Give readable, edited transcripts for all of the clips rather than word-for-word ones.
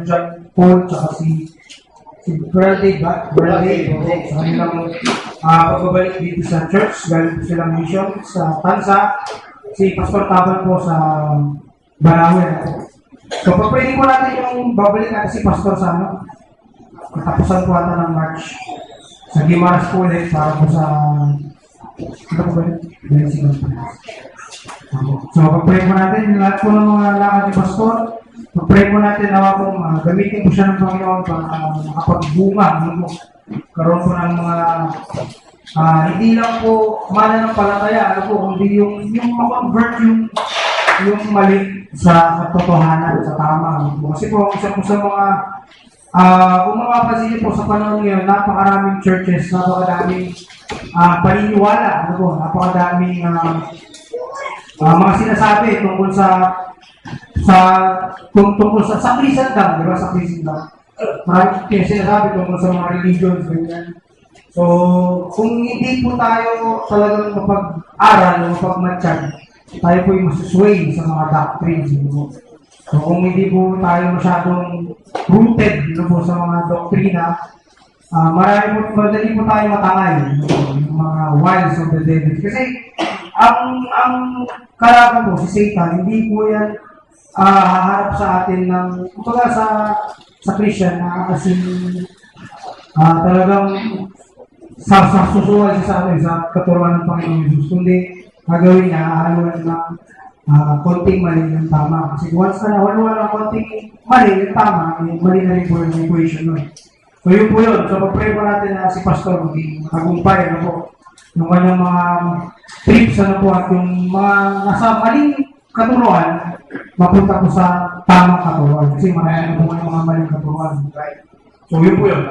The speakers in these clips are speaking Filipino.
John Paul, tsaka si Bradley, sa kanilang pagbabalik dito sa church, galing po silang mission sa Tansa, si Pastor Tabal po sa Balawen. So, pwede po natin yung babalik natin si Pastor sa katapusan po ata ng March sa Gimaras po ulit para po sa So, pag-pray po natin lahat po ng mga lakad ni Pastor. Pag-pray po natin na po gamitin po siya ng Panginoon para makapagbunga. Karoon po ng mga hindi lang po mananampalataya, kundi yung ma-convert yung mali sa katotohanan, sa tama. Kasi po, isa po sa mga kung mapapansin niyo po sa panahon ngayon, napakaraming churches, napakadaming paniniwala, napakadaming mga sinasabi tungkol tungkol sa Christendom, di ba? Sa Christendom. Maraming sinasabi tungkol sa mga religions, ganyan. So, kung hindi po tayo talagang mapag-aral, mapag-matchan, tayo po yung masusway sa mga doctrines. So, kung hindi po tayo masyadong rooted sa mga doktrina, madali po tayo matangay, yung mga wiles of the devil. Kasi, ang kalaban po, si Satan, hindi po yan haharap sa atin ng, kumbaga sa Christian, na kasi talagang susuwal siya sa atin, sa katuruan ng Panginoon Jesus. Kundi, gagawin niya, haluan ng konting mali ng tama. Kasi once na haluan ng konting mali ng tama, mali na rin po yung equation nun. So yun po yun. So pag-pray po natin na si Pastor maging tagumpay po yung kanyang mga trips po at yung mga nasa maling katuruan, mapunta po sa tamang katuruan. Kasi marami po yung mga maling katuruan. Right? So yun po yun.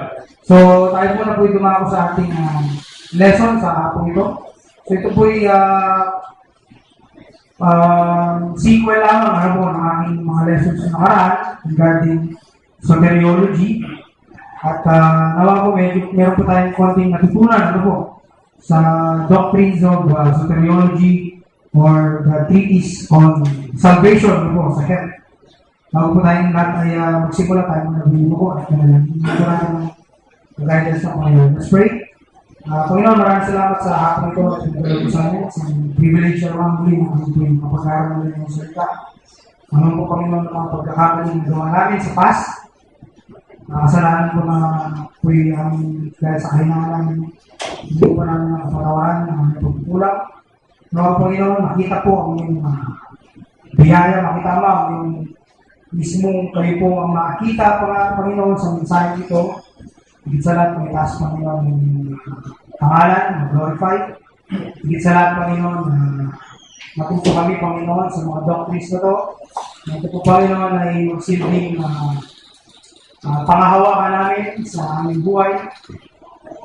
So tayo po na po dumako sa ating lesson sa hapong ito. So ito po yung sequel lamang po ng aking mga lessons na nakaraan regarding soteriology. At nawa po meron po tayong konting natutunan sa doctrines of soteriology or the treatise on salvation sa heaven. Bago po tayong lahat ay magsimula tayo ng nabili ko at hindi ko natin ang guidance ng Panginoon. Let's pray. Panginoon, maraming salamat sa hapon ito at yung sa amin. Sa privilege na naman muli na kami po yung kapag-aaral namin ng salita. Panginoon po, Panginoon, ng mga pagkakamaling na gawa namin sa past. Kasalanan po na po yung dahil sa kahinaan namin, hindi po namin nakapatawaran ng mga pagkukulang. Mga Panginoon, makita po ang yung biyaya, makita mo ang yung mismong kayo po ang makita Panginoon sa mensahe ito. Higit sa lahat, may taas Panginoon yung pangalan, mag-glorify. Higit sa lahat, Panginoon, matuto kami, Panginoon, sa mga doctrines na ito. Ito po, Panginoon, ay magsilbing pangahawakan namin sa aming buhay.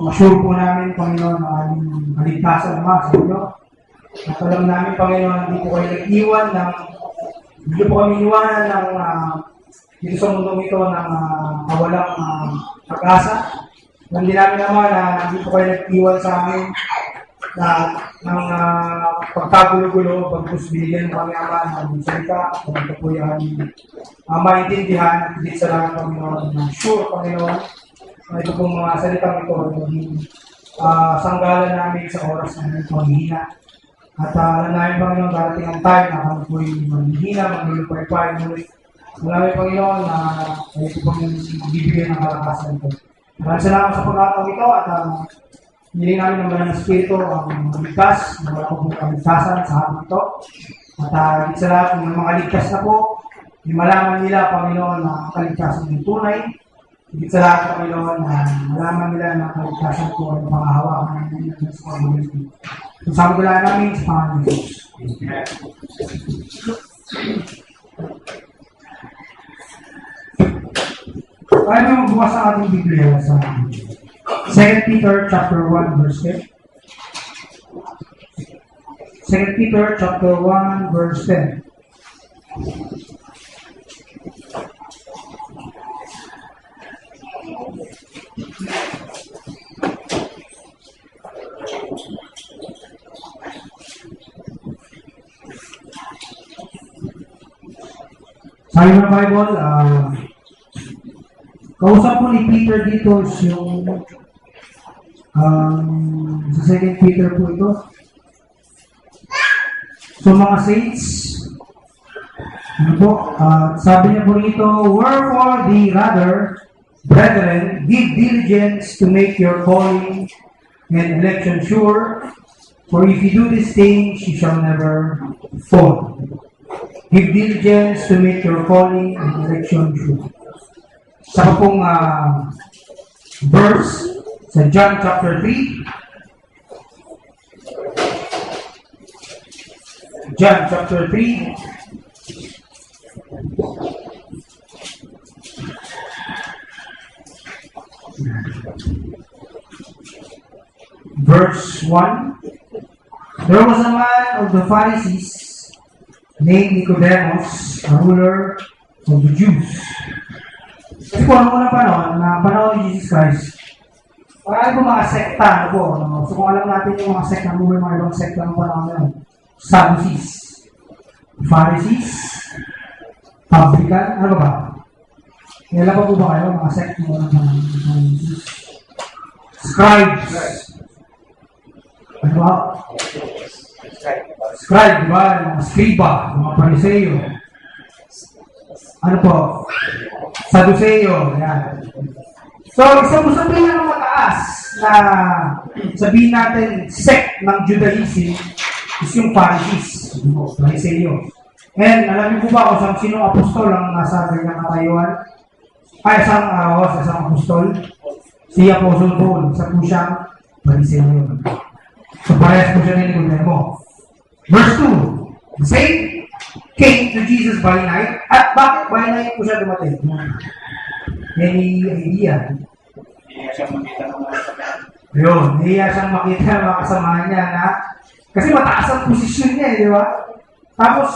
Masure po namin, Panginoon, ang aming kaligtasan naman sa inyo. At alam namin, Panginoon, hindi po kayo nag-iwan hindi po kami iwanan ng dito sa mundong ito ng kawalang pag-asa. Hindi namin naman hindi po kayo nag-iwan sa amin ng pagkagulo-gulo, pagpus binigyan ng Panginoon ng salita, kung ito po yung maintindihan at hindi sa lang Panginoon na sure, Panginoon, na ito pong mga salitang ito maging sanggalan namin sa oras na ito maghihina. At alam namin, Panginoon, darating ang time na kami po'y maghihina, maglulupay-pay, mulit. Alam namin, Panginoon, na kayo po pang bibigyan ng kalakasan ito. Maraming salamat sa pagkakataon ito at hiling namin ng Banal na Espiritu ang maligtas, na wala po pong kaligtasan sa hapon ito. At higit sa lahat, kung mga ligtas na po, malaman nila, Panginoon, na ang kaligtasan ng tunay. Higit sa lahat, Panginoon, na malaman nila na kaligtasan po ay pangahawakan ng Diyos sa Panginoon. Kung sabi ko lang namin sa Panginoon Diyos. Tayo na magbukas ang ating Biblia sa 2 Peter chapter 1 verse 10. 2 Peter chapter 1 verse 10. Sabi ng Bible, Kausap po ni Peter dito is yung sa 2 Peter po ito. So mga saints, ano po, sabi niya po rito, wherefore the rather, brethren, give diligence to make your calling and election sure, for if you do these things, you shall never fall. Give diligence to make your calling and election sure. Sa pong verse sa John chapter 3. John chapter 3. Verse 1. There was a man of the Pharisees named Nicodemus, a ruler of the Jews. Kasi po, ano unang panahon ni Jesus Christ, marami po mga sekta, ano po, no? So kung alam natin yung mga sekta, may mga ibang sekta ng panahon na yun, Sadducees, Pharisees, Publican, ano ba? Kailan pa po ba kayo, mga sekta ng panahon ni Jesus? Scribes, ano ba? Scribe, di ba? Mga scriba, mga pariseo. Ano po? Sadduceo, yan. So, isa po sa pinakamataas na sabihin natin sect ng Judaism is yung Pharisees, Pariseo. And alam niyo po ba kung sinong apostol ang nasa ganyang katayuan? Ay, isang apostol. Si Apostle Paul, isa po siyang Pariseo. So, parehas po siya ni Nicodemo. Verse 2, the same came to Jesus by night. At bakit by night po siya dumating? Any idea? Nahiya siyang makita ng mga kasamahan. Ayun, nahiya siyang makita ng mga kasamahan niya na kasi mataas ang posisyon niya, di ba? Tapos,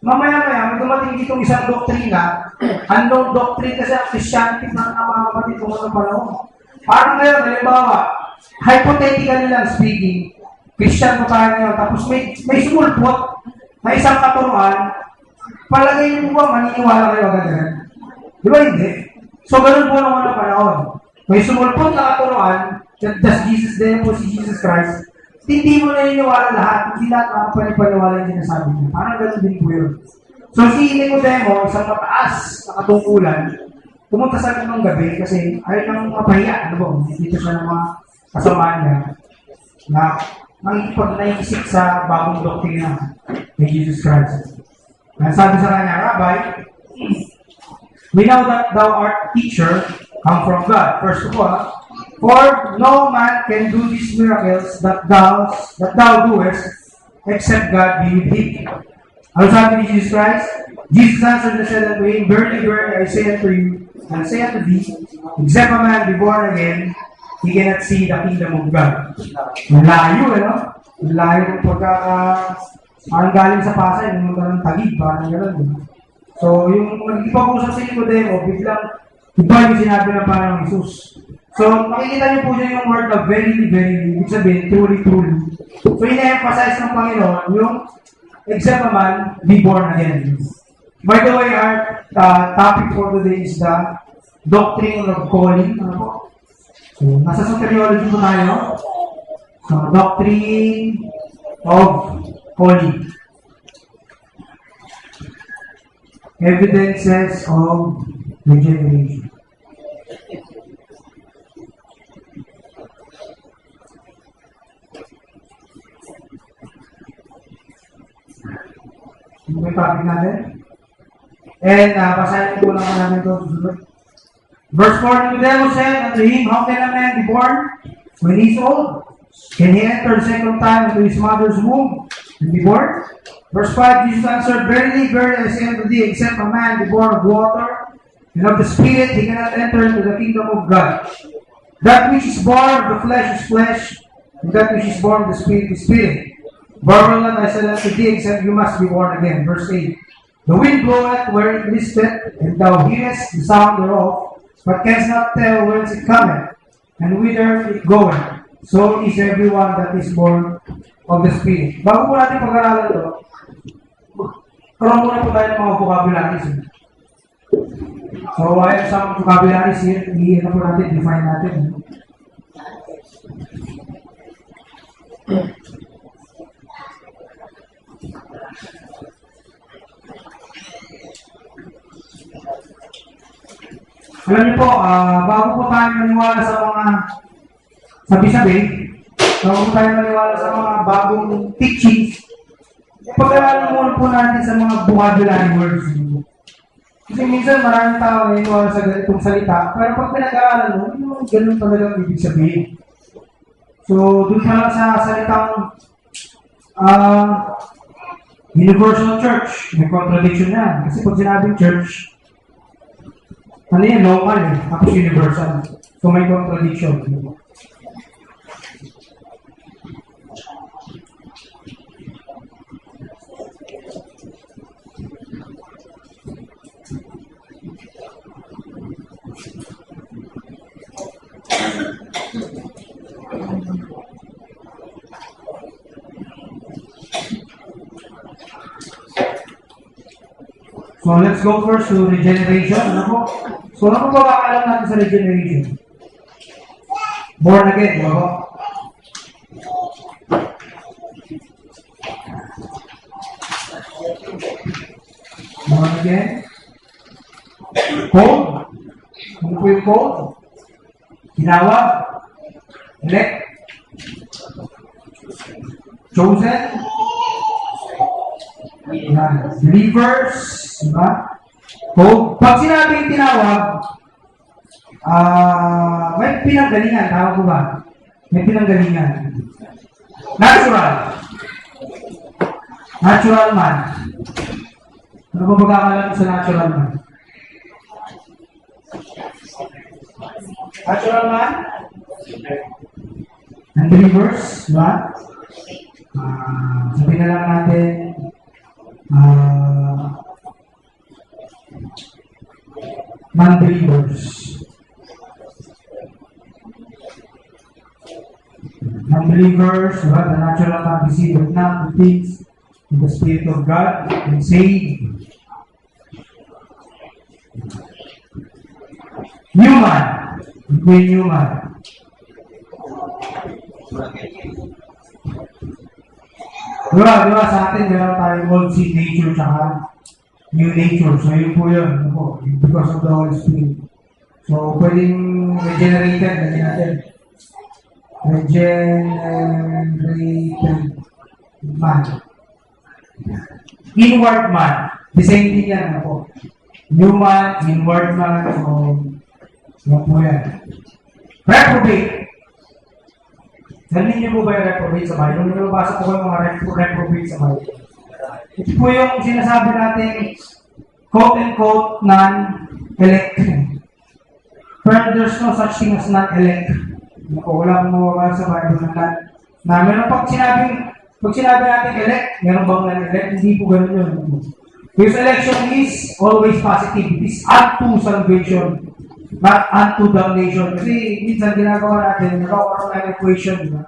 mamaya-maya, may dumating dito isang doktrina, unknown doctrine kasi ang Christianity ng mga kapatid kung anong panahon. Parang ngayon, halimbawa, hypothetically lang speaking, Christian po tayo ngayon, tapos may sumulpot na isang katuruan, palagay niyo ba maniniwala kayo agad-agad? Di ba hindi? So, ganun po naman ang panahon. May sumulpot na katuruan, does Jesus din po si Jesus Christ, hindi mo naniniwala lahat, hindi lahat makapaniwala yung sinasabi niya. Parang ganun din po yun. So, si Nicodemo, isang mataas na katungkulan, pumunta sa akin ng gabi kasi ayaw nang mapahiya, ano ba? Dito siya ng mga kasama niya na nakikisip sa bagong doktrina ni Jesus Christ. Sabi sa kanya, Rabbi, we know that thou art teacher, come from God. First of all, for no man can do these miracles that thou doest, except God be with him. Ano sabi ni Jesus Christ? Jesus answered and said unto him, verily, verily, I say unto you, and I say unto thee, except a man be born again, he cannot see the kingdom of God. Malayo, ano? Malayo ng parang galing sa Pasay, yung mga tagig, parang gano'n. So, yung nag-ipag-usap sa Nicodemo, biglang iba yung sinabi ng parang Jesus. So, makikita niyo po niya yung word na verily, verily, ibig sabihin, truly, truly. So, ina-emphasize ng Panginoon yung except a man be born again. By the way, our topic for today is the doctrine of calling. Ano po? So, nasa soteriology po tayo. So, doctrine of calling. Evidences of regeneration. Yung may topic natin. And, basahin ko lang namin ito. Verse 4, Nicodemus said unto him, how can a man be born when he is old? Can he enter the second time into his mother's womb and be born? Verse 5, Jesus answered, verily, verily, I say unto thee, except a man be born of water and of the Spirit, he cannot enter into the kingdom of God. That which is born of the flesh is flesh, and that which is born of the Spirit is spirit. Verily, I said unto thee, except you must be born again. Verse 8, the wind bloweth where it listeth, and thou hearest the sound thereof, but canst not tell whence it cometh, and whither it goeth. So is everyone that is born of the Spirit. Bago po natin pag-aralan ito, karoon muna po tayo ng mga vocabularies. So, I have some vocabularies here. Ano po natin, define natin. Alam niyo po, bago po tayo maniwala sa mga sabi-sabi, bago po tayo maniwala sa mga bagong teachings, pag-aralan muna po natin sa mga vocabulary words. Kasi minsan maraming tao naniniwala sa ganitong salita, pero pag pinag-aralan mo, hindi mo ganun talagang ibig sabihin. So, dun pa lang sa salitang universal church, may contradiction yan. Kasi pag sinabing church, ano yan, local eh, tapos universal. So, may contradiction. So, let's go first to regeneration. Ano po? So, ano po ba alam natin sa regeneration? Born again, di ba po? Born again. Code. Ano po yung code? Tinawag. Elect. Chosen. Believers. Diba? Code. Pag sinabing tinawag, may pinanggalingan. Tawag ko ba? May pinanggalingan. Natural. Natural man. Ano ba pagkakalan sa natural man? Natural man? Unbelievers, diba? Sabihin na lang natin, non-believers. Non-believers, diba? The natural man receive not the things in the Spirit of God and saved. Human. Between human. Diba sa atin, meron tayong old sin nature tsaka new nature. So yun po yun. Ano po? Because of the Holy Spirit. So pwedeng regenerated. Ganyan natin. Regenerated man. Inward man. The same thing yan. Ano po? Human, inward man. So po yan. Reprobate. Narinig niyo po ba yung reprobate sa Bible? Nung nabasa po ko yung mga reprobate sa Bible. Ito po yung sinasabi natin, quote-unquote, non-elect. Pero there's no such thing as non-elect. Wala pong mawawala sa Bible na meron pag sinabi natin elect, meron bang non-elect? Hindi po ganun yun. Because election is always positive. It is unto salvation. Not unto damnation. Kasi minsan ginagawa natin, nagkakaroon ng equation, diba?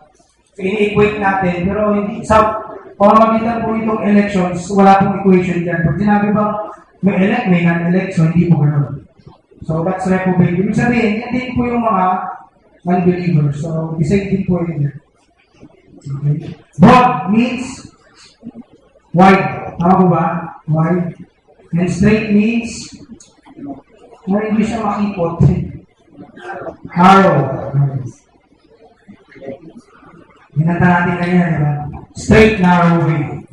So, ini-equate natin, pero hindi, sa pamamagitan po itong elections, wala pong equation dyan. Pag sinabi bang may elect, may non-elect, so hindi po gano'n. So, that's reprobate. Ibig sabihin, yan din po yung mga unbelievers. So, the same thing po yun. Okay. Broad means wide. Tama po ba? Wide. And straight means hindi siya makipot. Narrow. Hinanta natin ganyan, diba? Straight, narrow way.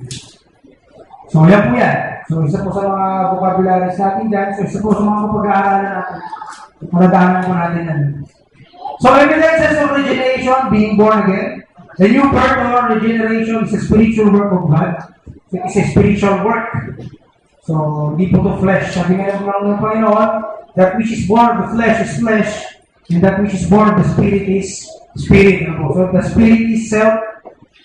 So, yan po yan. So, isa po sa mga vocabularies natin dyan. So, isa po sa mga pag-aaralan natin. Maladaanan po natin yan. So, evidences of regeneration, being born again. The new birth or regeneration is a spiritual work of God. So, it's a spiritual work. So, hindi po to flesh. Sabi nga ng Panginoon, that which is born of the flesh is flesh, and that which is born of the spirit is spirit. So the spirit itself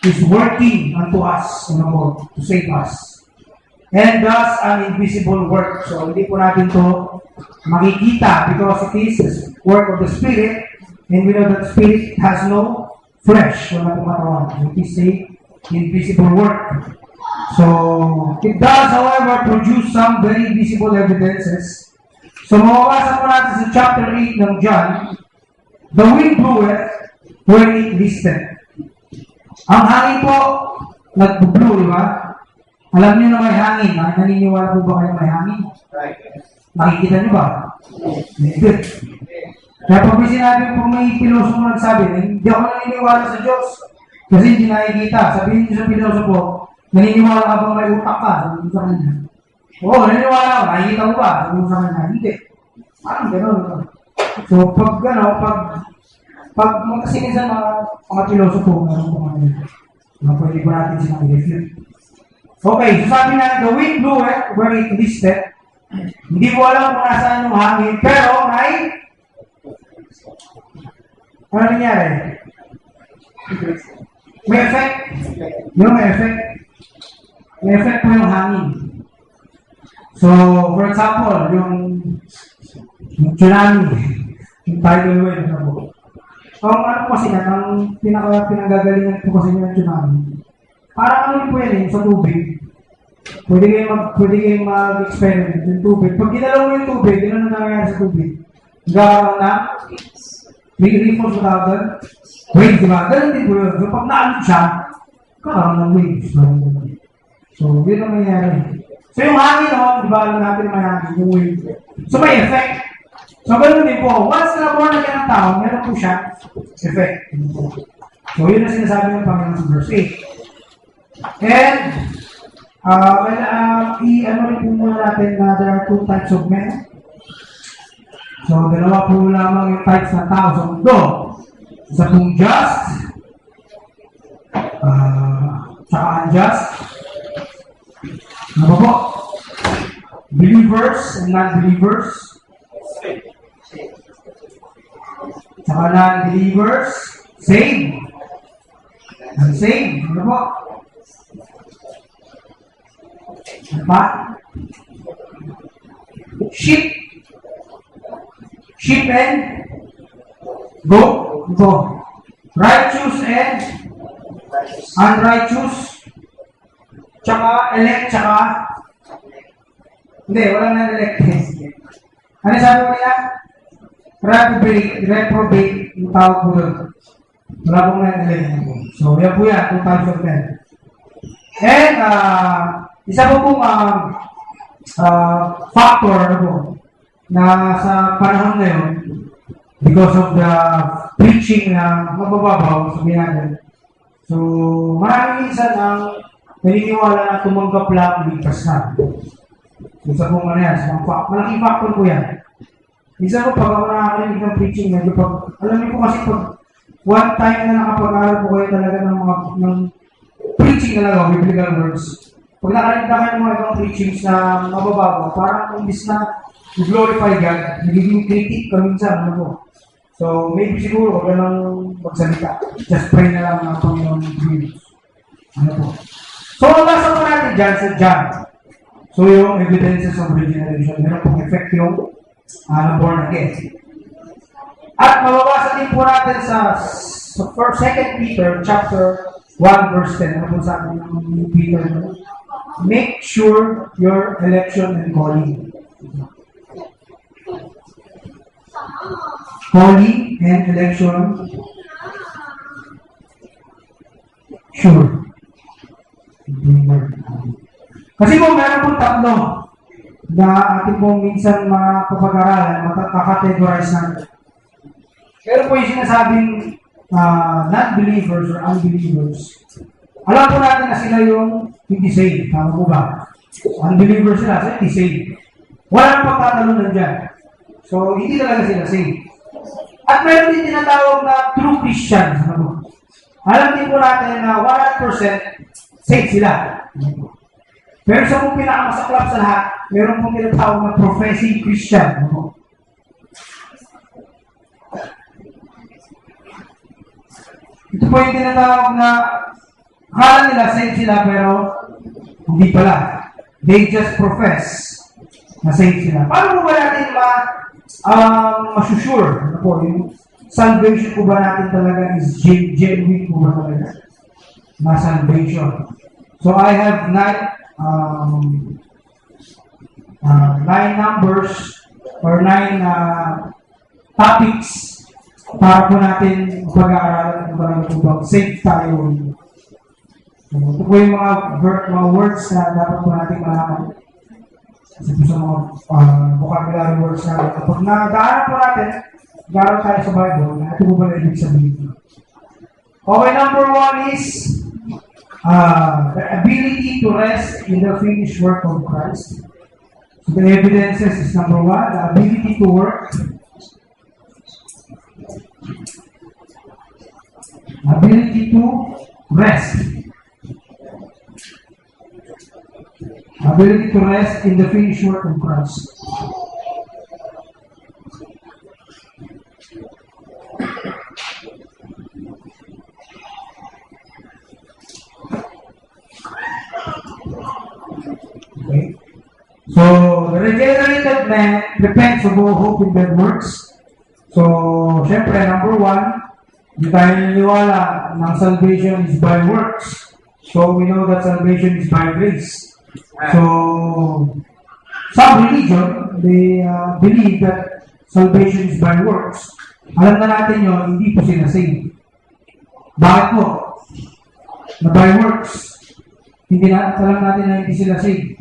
is working unto us, to save us. And thus, an invisible work. So hindi po natin to makikita because it is the work of the spirit, and we know that the spirit has no flesh. Wala pong katawan. It is a invisible work. So it does, however, produce some very visible evidences. So, mababasa po natin sa chapter 8 ng John, the wind bloweth where it listeth. Ang hangin po, nag-blow, di ba? Alam niyo na may hangin. Naniniwala po ba kayo may hangin? Nakikita niyo ba? Hindi. Kaya pag may sinabi po may pilosopo nagsabi, hindi ako naniniwala sa Diyos. Kasi hindi nakikita. Sabihin niyo sa pilosopo, naniniwala ka bang may utak ka? Sabihin niyo sa kanya. Oo, naniniwala ako. Nakikita mo ba? Sabihin niyo sa kanya. Hindi. Parang gano'n. So, pag magkasinisan mga pilosopo, meron po mga pwede ko natin silang i-refute. Okay, so sabi na, the wind bloweth where it listeth. Hindi ko alam kung nasaan yung hangin, pero ano nangyari? May effect. May effect po yung hangin. So, for example, yung tsunami, yung tidal wave na po. So, ano po kasi ang pinagagalingan po kasi yung tsunami. Parang ano po yan sa tubig. Pwede kayong mag-experiment yung tubig. Pag ginalaw mo yung tubig, yun ang nangyayari sa tubig. Gagawin na, reinforce sa tawag, waves, di ba? Ganun din po yun. So, pag naalit siya, kakaroon ng waves. So, yun ang nangyayari. So, yung hangin, di ba, alam natin may hangin, yung wave. So, may effect. So, ganun din po. Once na nabuhan na kayo ng tao, meron po siya effect. So, yun ang sinasabi ng Panginoon sa verse 8. And, ano rin po muna natin na there are two types of men. So, dalawa po lamang yung types ng tao sa mundo. Isa pong just, tsaka unjust. Ano po? Believers and non-believers. Tsaka non-believers, saved. Unsaved. Ano po? Ano ba? Sheep and goat. Ito. Righteous and unrighteous. Tsaka elect, tsaka hindi, wala na elect. Ano sabi mo niya? Reprobate, yung tawag po doon. Wala pong na elect. So, yan po yan, 2010. And, isa po pong factor na sa panahon ngayon, because of the preaching na mabababaw, sabihin natin. So, maraming minsan ang naniniwala na tumanggap lang ligtas na. Isa pong ano yan, malaking factor po yan. Isa po, pag ako nakakarinig ng preaching, medyo alam niyo po kasi pag one time na nakapag-aral po kayo talaga ng preaching talaga, biblical words. Pag nakarinig na kayo ng mga ibang preachings na mababago, parang imbis na glorify God, nagiging critic ka minsan, ano po. So, maybe siguro, huwag lang magsalita. Just pray na lang ng Panginoon ng dreams. Ano po. So, nasa po natin dyan sa John. So, yung evidences of regeneration, meron pong effect yung born again. At mababasa din po natin sa 2 Peter chapter 1 verse 10. Ano po sabi ng Peter? Make sure your election and calling. Calling and election. Sure. Kasi po meron pong tatlo na ating pong minsan mapapag-aralan, makakategorize natin. Pero po yung sinasabing non-believers or unbelievers, alam po natin na sila yung hindi saved. Tama po ba? Unbelievers sila, so hindi saved. Walang pagtatalunan dyan. So, hindi talaga sila saved. At meron din tinatawag na true Christians. Alam din po natin na 100% saved sila. Pero sa pong pinakamasaklap sa lahat, meron pong tinatawag na professing Christian. Ito po yung tinatawag na akala nila saved sila pero hindi pala. They just profess na saved sila. Paano po ba natin masusure? Ano po, yung salvation po ba natin talaga is genuine po ba talaga? Na salvation. So I have 9 numbers or 9 topics para po natin pag-aaralan kung talaga po ba safe tayo. Ito po yung mga words na dapat po natin malaman. Kasi po sa mga vocabulary words na kapag nadaanan po natin, gano'n tayo sa Bible, na ito po ba na ibig sabihin. Okay, number 1 is the ability to rest in the finished work of Christ. So the evidences is number 1, the ability to work. Ability to rest. Ability to rest in the finished work of Christ. Okay. So, the regenerated man repents of all hope in dead works. So, syempre, number 1, hindi tayo naniniwala ng salvation is by works. So, we know that salvation is by grace. So, some religion, they believe that salvation is by works. Alam na natin yun, hindi po sila saved. Bakit po? Na by works, alam natin na hindi sila saved.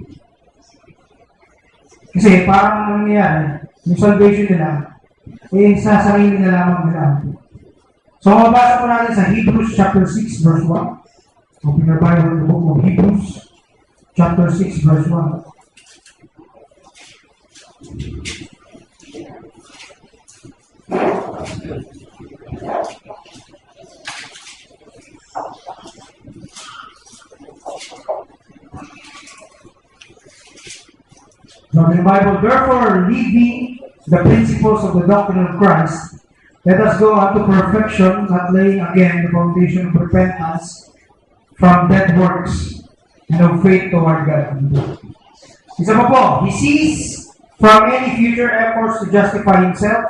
Kasi parang nangyayari, yung salvation nila, sa sarili na lamang nila. So, mabasa po natin sa Hebrews chapter 6 verse 1. Open your Bible in the book of Hebrews chapter 6 verse 1. Now in the Bible, therefore, leaving the principles of the doctrine of Christ, let us go unto perfection, not laying again the foundation of repentance from dead works and of faith toward God. Isa pa po, he ceased from any future efforts to justify himself.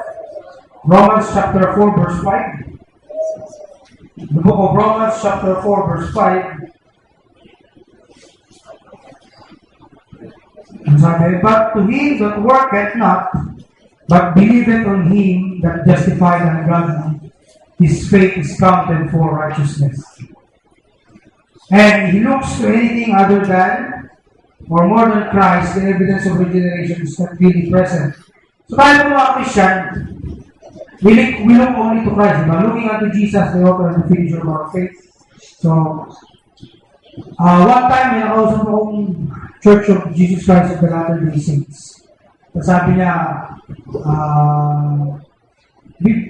Romans chapter 4 verse 5. The book of Romans chapter 4 verse 5. But to him that worketh not, but believeth on him that justified and ungodly, his faith is counted for righteousness. And he looks to anything other than, or more than Christ, the evidence of regeneration is not really present. So tayo mga Christian, we look only to Christ, diba? Looking unto Jesus, the author and the finisher of our faith. So, one time, may nakausap akong Church of Jesus Christ of the Latter-day Saints. Sabi niya,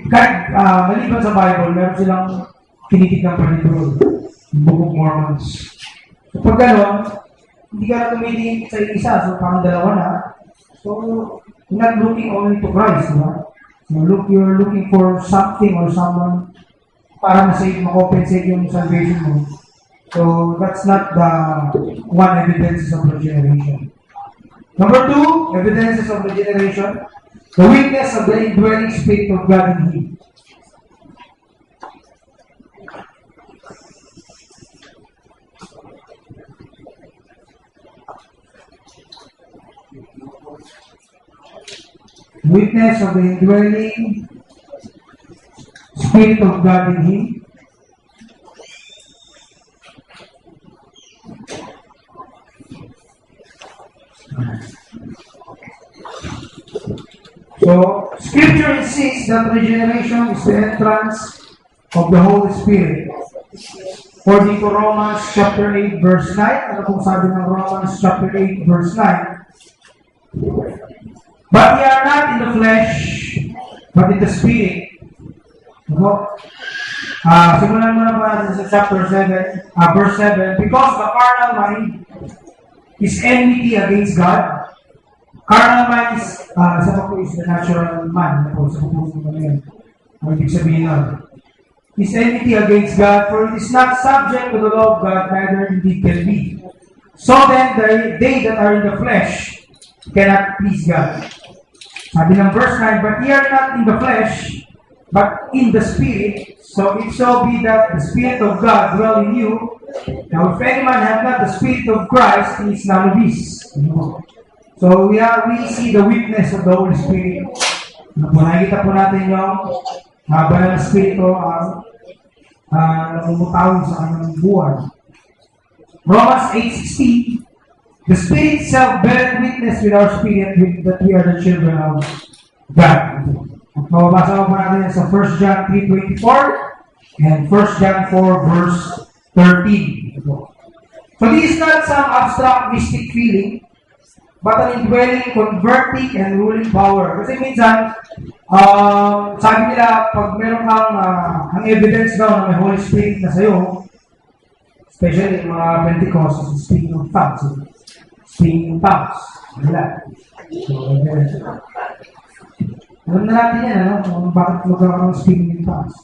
kahit maliban sa Bible, meron silang kinitignan pa nito, yung Book of Mormons. So pag gano'n, hindi ka na tumitingin sa isa, so parang dalawa na. So, you're not looking only to Christ, diba? So you're looking for something or someone para ma-save, ma-compensate yung salvation mo. So, that's not the one evidences of regeneration. Number 2, evidences of regeneration, the witness of the indwelling Spirit of God in him. Witness of the indwelling Spirit of God in him. So, Scripture insists that regeneration is the entrance of the Holy Spirit. According to Romans chapter 8 verse 9, ano kung sabi ng Romans chapter 8 verse 9? But ye are not in the flesh, but in the Spirit. Simulan muna pa natin sa chapter 7, verse 7. Because the carnal mind is enmity against God. Carnal mind is, sa po is the natural man. Sa po yun. Ang ibig sabihin nun. Is enmity against God, for it is not subject to the law of God, neither indeed can be. So then, they that are in the flesh cannot please God. Sabi ng verse 9, but ye are not in the flesh, but in the Spirit. So if so be that the Spirit of God dwell in you, now if any man have not the Spirit of Christ, he is none of his. So we see the witness of the Holy Spirit. Nakikita po natin yung banal na Espiritu ang namumutawid sa kanyang buhay. Romans 8:16, the Spirit itself beareth witness with our spirit that we are the children of God. At mababasa po natin sa 1 John 3:24 and 1 John 4 verse 13. So this is not some abstract mystic feeling, but an indwelling, converting, and ruling power. Kasi minsan, sabi nila, pag meron kang ang evidence daw na may Holy Spirit na sa'yo, especially yung mga Pentecostals, speaking of tongues. Speaking of tongues. Wala. So, evidence. Alam na natin yan, ano? Kung bakit magkakaroon ng speaking of tongues.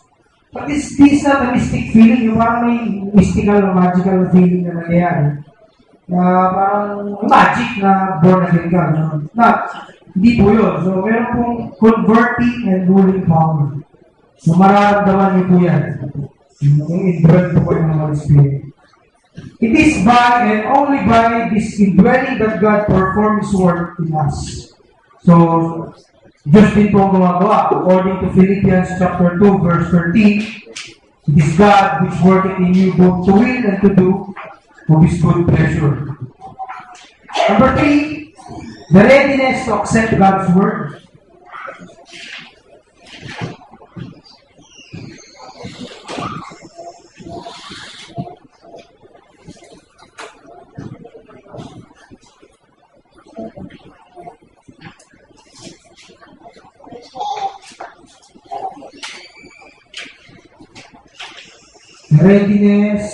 But this is not a mystic feeling. Yung parang may mystical or magical feeling na nangyayari. Parang magic na born again ka. Hindi po yun. So, meron pong converting and ruling power. So, mararamdaman niyo po yan. Yung indwelling po kayo ng Holy Spirit. It is by and only by this indwelling that God performs His work in us. So, Diyos din po ang gumagawa. According to Philippians chapter 2, verse 13, it is God which worketh in you both to will and to do of His good pleasure. Number 3, the readiness to accept God's word. Readiness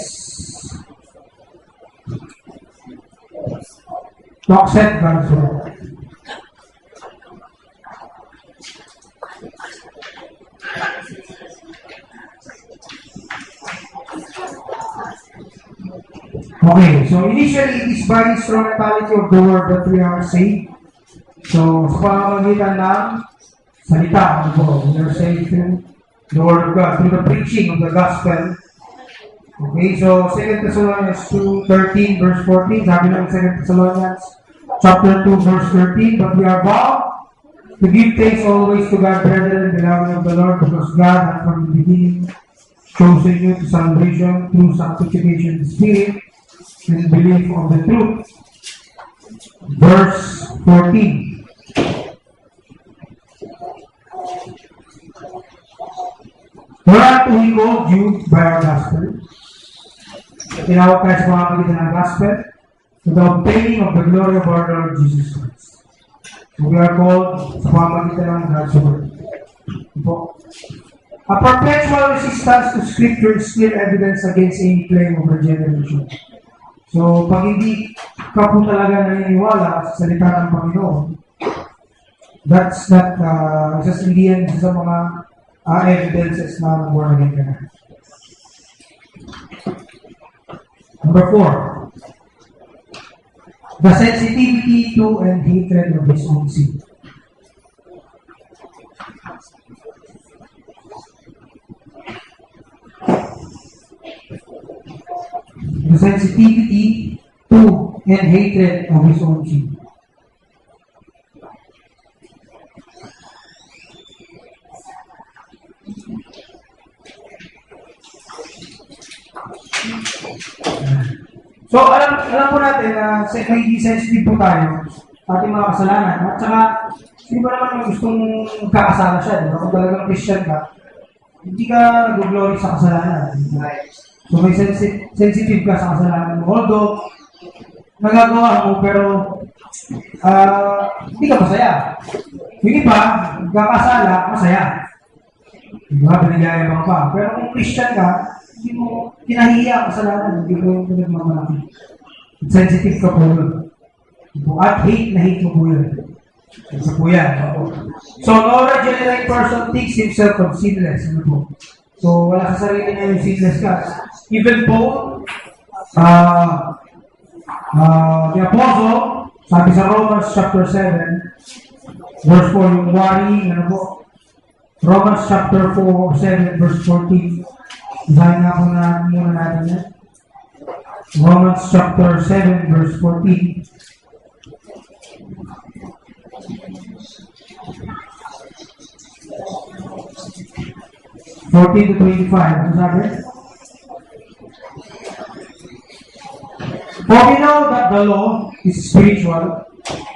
to accept God's word. Okay, so initially it is by the instrumentality of the word that we are saved. So sa pamamagitan ng salita, we are saved through the word of God, through the preaching of the gospel. Okay, so 2 Thessalonians 2:13 verse 14, sabi ng 2 Thessalonians chapter 2 verse 13, but we are bound to give thanks always to God, brethren, beloved of the Lord, because God hath from the beginning chosen you to salvation through sanctification of the Spirit and belief of the truth. Verse 14. Whereunto He called you by our gospel. Tinawag tayo sa pamamagitan ng gospel to the obtaining of the glory of our Lord Jesus Christ. So we are called sa pamamagitan ng God's word. A perpetual resistance to Scripture is clear evidence against any claim of regeneration. So, pag hindi ka po talaga naniniwala sa salita ng Panginoon, that's not, hindi yan sa mga evidences na born again ka na. Number 4, the sensitivity to and hatred of his own sin. The sensitivity to and hatred of his own sin. So, alam po natin na may sensitive po tayo sa ating mga kasalanan. At saka, hindi ba naman yung gustong kakasala siya, di ba? Kung talagang Christian ka, hindi ka nag-glory sa kasalanan. So, may sensitive ka sa kasalanan mo. Although, nagagawa mo, pero hindi ka masaya. Yung iba, kakasala, masaya. Di ba? Pinagayabang pa. Pero kung Christian ka, hindi mo kinahiya ang kasalanan, hindi mo yung pinagmamalaki. Sensitive ka po yun. At hate mo po yun. Isa po yan. So, no regenerate person thinks himself of sinless. Ano po? So, wala sa sarili niya yung sinless ka. Even Paul, the Apostle, sabi sa Romans chapter 7, verse 4, yung worry, ano po? Romans chapter 7, verse 14. Basahin nga po muna natin yan. Romans chapter 7, verse 14. 14 to 25. Ano sabi? For we know that the law is spiritual,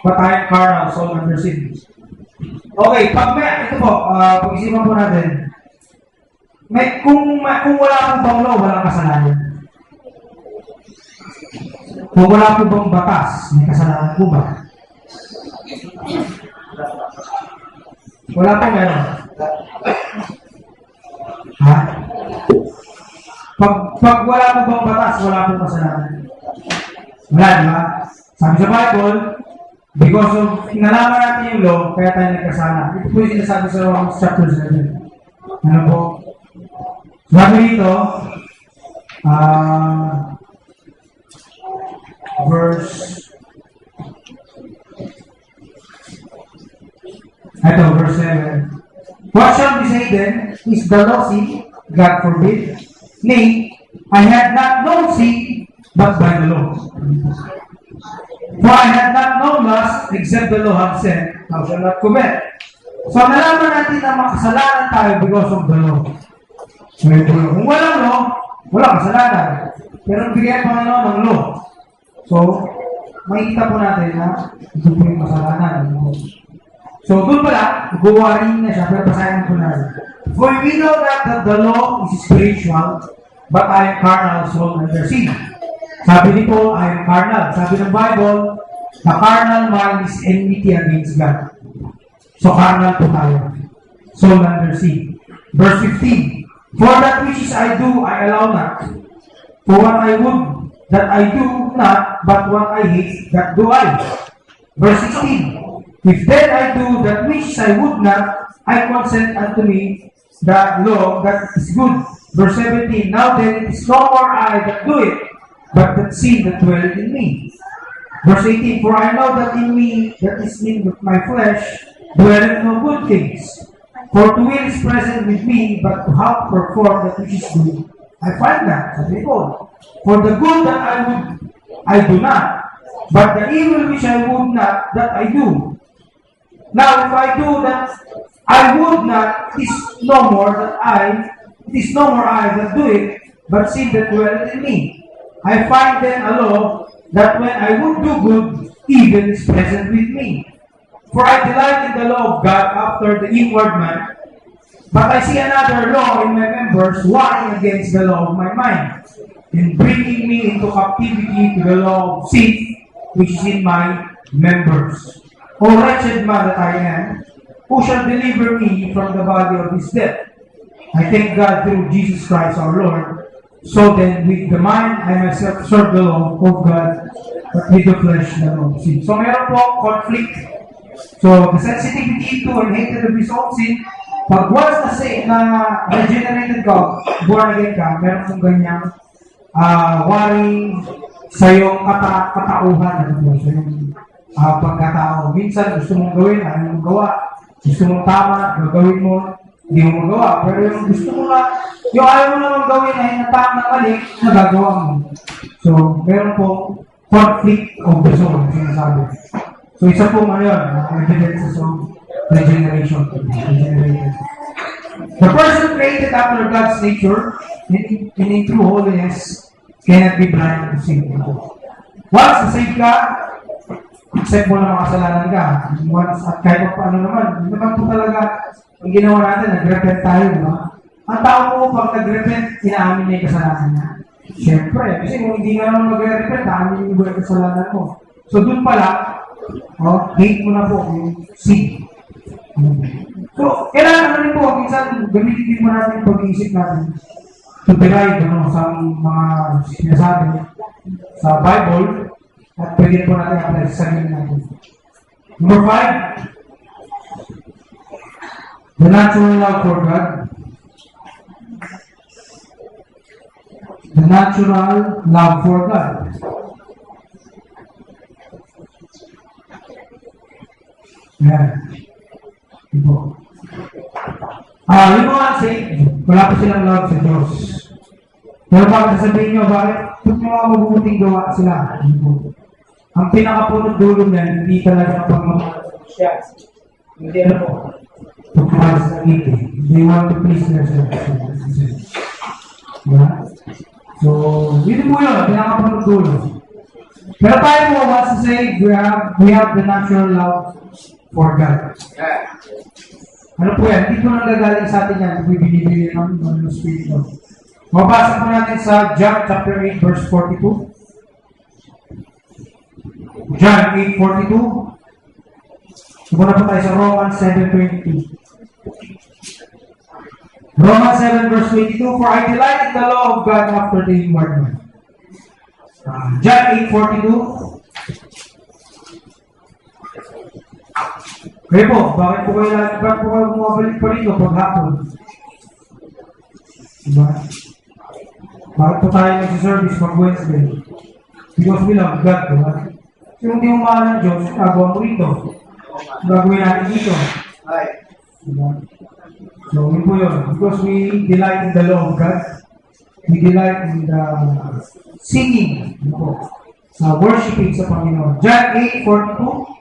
but I am carnal, sold under sin. Okay, ito po, pag-isipan po natin. Kung wala pong bang law, walang kasalanan. Kung wala po bang batas, may kasalanan po ba? Wala po meron. Ha? Pag wala po bang batas, wala po kasalanan. Wala, di ba? Sabi sa Bible, because of nalaman natin yung law, kaya tayo nagkasala. Ito po yung sinasabi sa Romans chapter 7. Ano po? Sabi dito, verse 7. What shall we say then? Is the law sin? God forbid. Nay, I had not known sin, but by the law. For I had not known lust, except the law had said, thou shalt not commit. So nalaman natin na makasalanan tayo because of the law. So kung walang law, walang kasalanan. Pero bigyan pa ng law. So, makikita po natin na ito po yung kasalanan. So, doon pala, guwarin na siya, pero basahin po natin. For we know that the law is spiritual, but I am carnal, sold under sin. Sabi nito, I am carnal. Sabi ng Bible, the carnal mind is enmity against God. So, carnal po tayo. Sold under sin. Verse 15, for that which is I do, I allow not. For what I would, that I do not, but what I hate, that do I. Verse 16, if then I do that which I would not, I consent unto me the law that is good. Verse 17, now then it is no more I that do it, but that sin that dwelleth in me. Verse 18, for I know that in me, that is in my flesh, dwelleth no good things. For to will is present with me, but to how to perform that which is good, I find that. Sabi ko, for the good that I would, I do not, but the evil which I would not, that I do. Now, if I do that I would not, it is no more I that do it, but sin that dwelleth in me. I find then a law that when I would do good, evil is present with me. For I delight in the law of God after the inward man, but I see another law in my members, warring against the law of my mind, and bringing me into captivity to the law of sin, which is in my members. O wretched man that I am, who shall deliver me from the body of this death? I thank God through Jesus Christ our Lord. So then, with the mind, I myself serve the law of God, but with the flesh, the law of sin. So meron po conflict. So, the sensitivity to and hatred of his own sin, pag once na regenerated ka, born again ka, meron kong ganyang waring sa iyong katauhan. Sa iyong pagkatao. Minsan, gusto mong gawin, ayaw mong gawa. Gusto mong tama, gagawin mo, hindi mo magawa. Pero yung gusto mo na, yung ayaw mo naman gawin ay natama na mali, nagagawa mo. So, meron po conflict of the soul, sinasabi. So, isa po ngayon, evidences of regeneration. The person created after God's nature, in true holiness, cannot be blind to sin. Once na-save ka, accept mo na makasalanan ka. Once, at kahit pa ano naman, hindi naman po talaga ang ginawa natin, nag-repent tayo, di ba? Ang tao po, pag nag-repent, inaamin na yung kasalanan niya. Siyempre, kasi kung hindi ka naman mag-repent, naamin yung kasalanan mo. So, dun pala, hate mo na po yung sin. So, kailangan na rin po, minsan, gamitin din mo natin yung pag-iisip natin to derive sa mga sinasabi sa Bible, at pwede po natin apply sa sarili natin. Number 5, the natural love for God. The natural love for God. Yan. Ito. Yung mga saved, wala pa silang love sa Diyos. Pero pag sasabihin nyo, bakit? Pag mga mabubuting gawa sila. ang pinakapunod dulo niyan, hindi talaga pagmamahal sa Kristiyan. Hindi ano po, pagmamahal sa sarili. They want to please themselves. Diba? So, yun po yun, pinakapunod dulo. Pero tayo po, wants to say, we have the natural love for God. Ano po yan? Hindi po nanggagaling sa atin yan. Kung binibili ng Espiritu. Mabasa po natin sa John chapter 8 verse 42. John 8:42. Muna po tayo sa Romans 7:22. Romans 7 verse 22. For I delight in the law of God after the inward man. John 8:42. Kaya po, bakit po kayo bumabalik pa rito paghapon? Diba? Bakit po tayo nag-service pag Wednesday? Because we love God, diba? So, yung di mo mahal ng Diyos, gagawa mo rito. Gagawin natin dito. Diba? So, yun po yun. Because we delight in the law of God. We delight in the singing. Yun po. Sa worshiping sa Panginoon. John 8:42.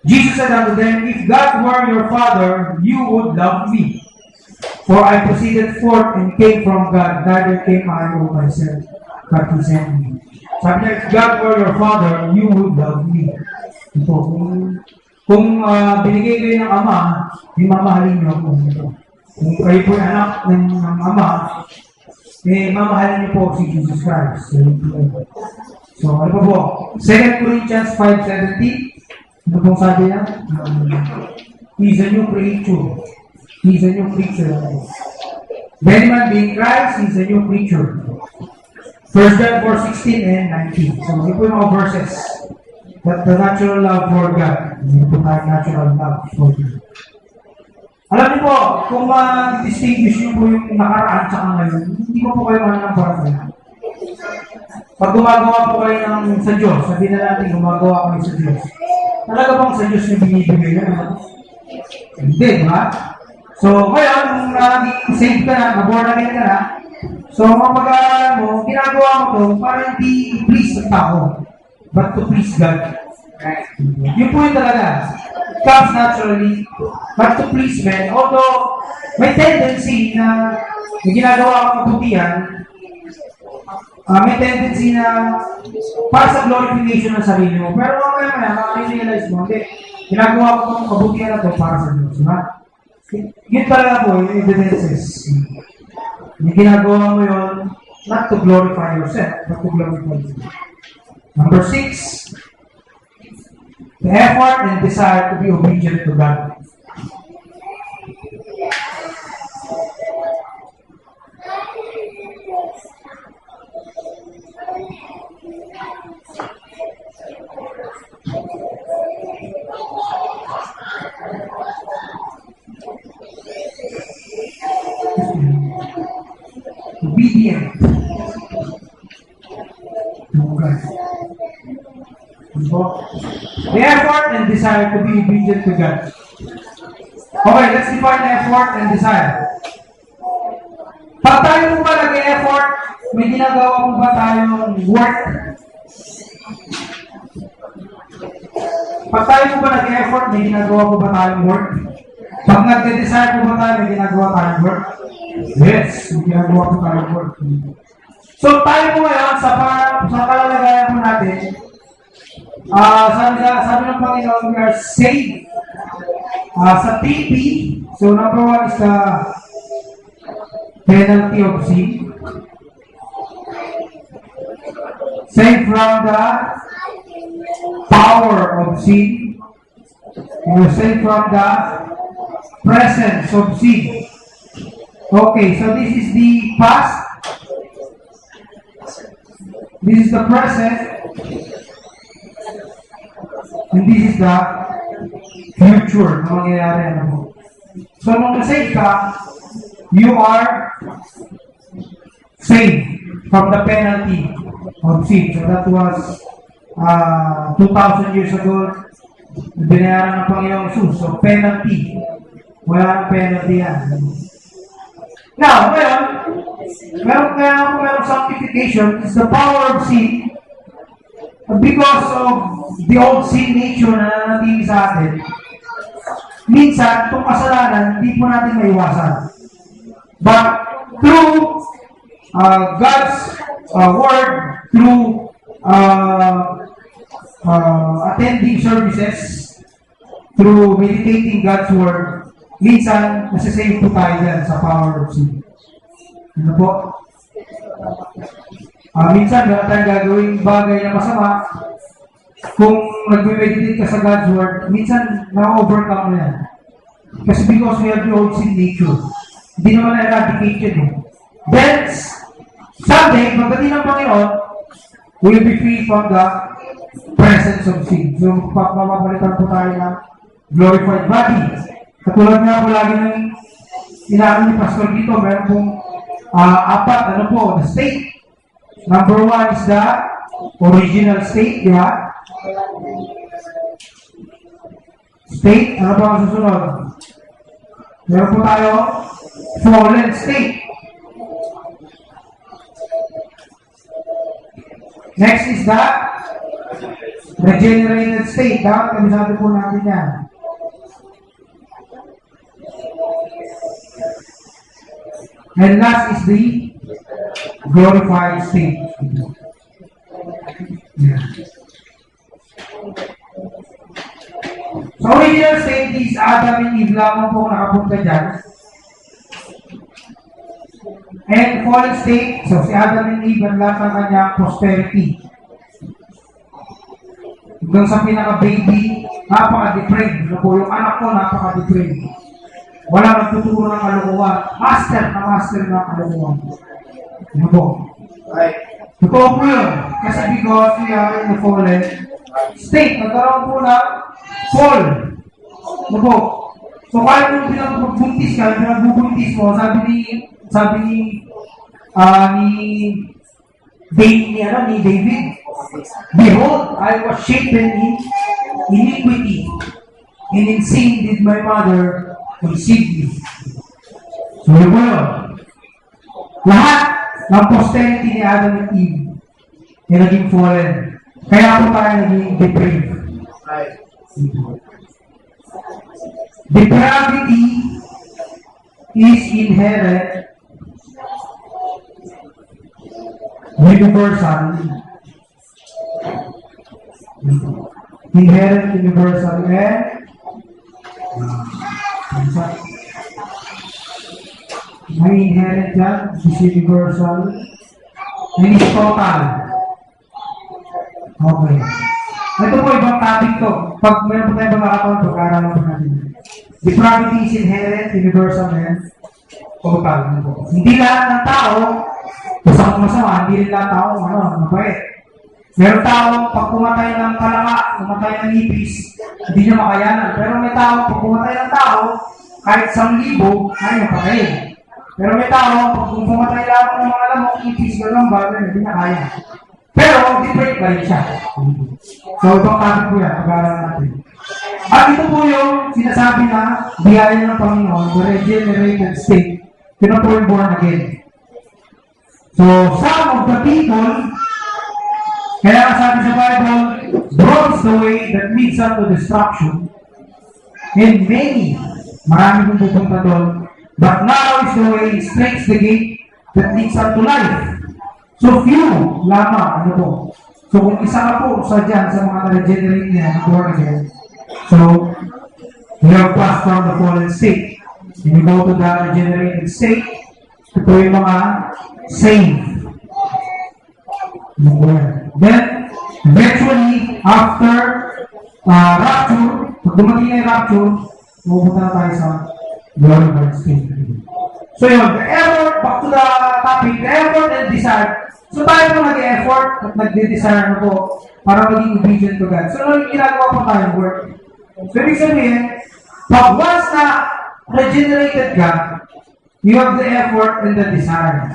Jesus said unto them, If God were your Father, you would love me. For I proceeded forth and came from God, neither came I of myself, but He sent me. Sabi niya, if God were your Father, you would love me. Ito, kung binigay kayo ng Ama, mamahalin niyo ako. Kung kayo po yung anak ng Ama, mamahalin niyo po si Jesus Christ. So, ano po po? 2 Corinthians 5:17. Ano pong sabi niya? He's a new creature. He's a new creature. Then man being Christ, He's a new creature. 1 John 4:16 and 19. So, yun po yung mga verses. That the natural love for God. Yun po tayo natural love for God. Alam niyo po, kung distinguish niyo po yung nakaraan sa ngayon, hindi ko po kayo ng parang. Pag gumagawa po kayo sa Diyos, sabihin na natin gumagawa kayo sa Diyos. Talaga bang sa Diyos yung binibigay na? Hindi, di ba? So, ngayon, kung nag-save ka na, na-born again ka na, so, mga pag-aaral mo, ginagawa mo to para hindi please ang tao, but to please God. Yun po yun talaga. It comes naturally, but to please men. Although, may tendency na yung ginagawa kang kabutihan, may tendency na para sa glorification ng sarili mo. Pero mamaya, makarealize mo, hindi, ginagawa ko itong kabutihan na ito para sa Diyos. Diba? Yun talaga po, yung evidences. Yung ginagawa mo yun, not to glorify yourself, but to glorify God. Number 6, the effort and desire to be obedient to God. Obedient. Okay. The effort and desire to be obedient to God. Okay, let's define effort and desire. Pag tayo po ba nag-effort, may ginagawa po ba tayong work? Pag tayo po ba nag-effort, may ginagawa po ba tayong work? Pag nag-desire po ba tayo, may ginagawa tayong work? Yes, may ginagawa po tayong work. So tayo po ngayon, sa kalalagayan po natin, sabi ng Panginoon, we are saved sa TP. So number 1 is the penalty of sin. Saved from the power of sin. We are saved from the presence of sin. Okay, so this is the past. This is the present. And this is the future na mangyayari. So, nung na-save ka, you are saved from the penalty of sin. So, that was 2,000 years ago, binayaran ng Panginoong Jesus. So, penalty. Wala penalty yan. Now, meron sanctification is the power of sin because of the old sin nature na nanatili sa atin, minsan, itong kasalanan, hindi po natin maiwasan. But through God's word, through attending services, through meditating God's word, minsan, nasasave po tayo dyan sa power of sin. Ano po? Minsan, meron tayong gagawing bagay na masama. Kung nag-meditate ka sa God's word, minsan, na-overcome mo yan. Kasi because we have the old sin nature. Hindi naman na-eradicate yun eh. Then, someday, pagdating ng Panginoon, we will be free from the presence of sin. So, mamabalitan po tayo ng glorified body. Katulad nga po lagi ng inaano ni Pastor dito, meron pong apat, the state. Number 1 is the original state, di ba? State, ano pa ang susunod? Meron po tayo fallen state. Next is the regenerated state. Dapat kamisado po natin yan. And last is the glorified state. Yeah. So, original state is Adam and Eve lamang po nakapunta dyan. And fallen state, so si Adam and Eve ang lahat ng kanyang prosperity. Hanggang sa pinaka-baby, napaka-depraved. Ano po, yung anak ko, napaka-depraved. Wala magtuturo ng kalokohan. Master ng kalokohan. Ano po? Right. Totoo po yun. Kasi because we are in the fallen state, nagkaroon po na fall. Ano po? So, kahit kung pinagbubuntis ka, pinagbubuntis mo, sabi ni David, behold, I was shapen in iniquity, and in sin did my mother conceive me. So, yun po yun. Lahat ng posterity ni Adam and Eve ay naging fallen. Kaya po tayo naging depraved. Depravity is inherent, universal, and may inherent dyan, is universal, and is total. Okay. Ito po, ibang topic to. Pag meron po tayo makakataon, pag-aaralan po natin. Depravity is inherent, universal, and total. Hindi lahat ng tao, masama, hindi rin lahat tao, mabait. Meron tao, pag pumatay ng palaka, pumatay ng ipis, hindi niya makayanan. Pero may tao, pag pumatay ng tao, kahit 1,000, ay mapatayin. Pero may tao, pag pumatay lang ng mga lamok, ipis, gano'ng bagay, hindi niya kaya. Pero, different ba rin siya? So, itong topic po yan, pag-aaralan natin. At ito po yung sinasabi na biyaya ng Panginoon, the regenerated state, yun po yung born again. So, some of the people, kaya sabi sa Bible, broad is the way that leads unto destruction, and many, marami kong pupunta doon, but narrow is the way, straight is the gate that leads unto life. So, few lamang, po. So, kung isa ka po sa dyan, sa mga na-regenerate niya, born again, so, you have passed from the fallen state. When you go to the regenerated state, ito yung mga saved. Then, eventually, after rapture, pag dumating na yung rapture, pupunta na tayo sa glorified state. So yun, the effort, back to the topic, the effort and desire. So tayo po nag-effort at nag-desire na po para maging obedient to God. So nung ginagawa po tayong work. So ibig sabihin, pag once na regenerated God, you have the effort and the desire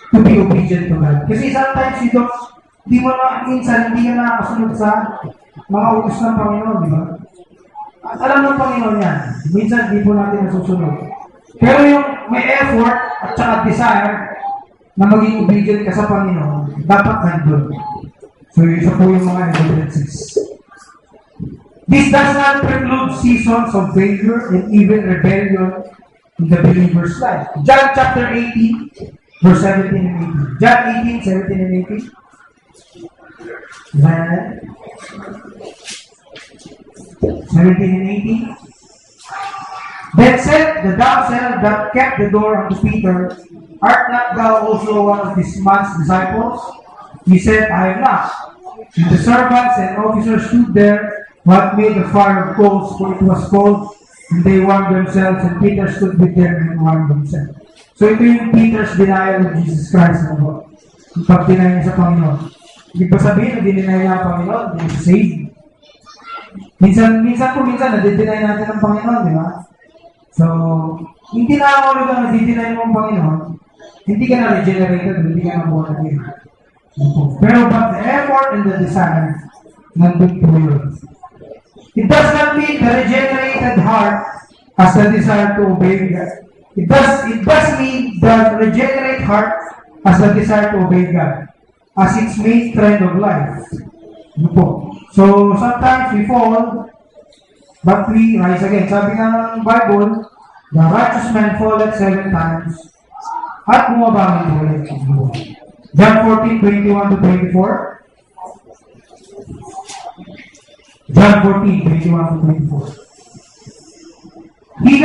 to be obedient to God. Kasi sometimes you don't, minsan hindi ka nakakasunod sa mga utos ng Panginoon, di ba? At alam ng Panginoon yan. Minsan hindi po natin nasusunod. Pero yung may effort at saka desire na maging obedient ka sa Panginoon, dapat nandun. So, isa po yung mga evidences. This does not preclude seasons of failure and even rebellion in the believer's life. John chapter 18, verse 17 and 18. John 18, 17 and 18. Then, 17 and 18. Then said the damsel that kept the door unto Peter, Art not thou also one of this man's disciples? He said, I am not. And the servants and officers stood there, what made the fire of coals, for it was cold, and they warmed themselves, and Peter stood with them and warmed himself. So ito yung Peter's denial of Jesus Christ. Yung pag-deny niya sa Panginoon. Hindi pa sabihin na dinenay niya ang Panginoon, hindi siya saved. Minsan nadideny natin ang Panginoon, di ba? So, hindi na ako ulit ang nadideny mo ang Panginoon, hindi ka na regenerated, hindi ka na born again. Pero but the effort and the desire, nandun po yun. It does not mean the regenerated heart has the desire to obey God. It does mean the regenerate heart has the desire to obey God as its main trend of life. So sometimes we fall, but we rise again. Sabi nga ng Bible, the righteous man falleth 7 times at bumabangon po ulit. John 14:21 to 24. John 14:21 to 24. He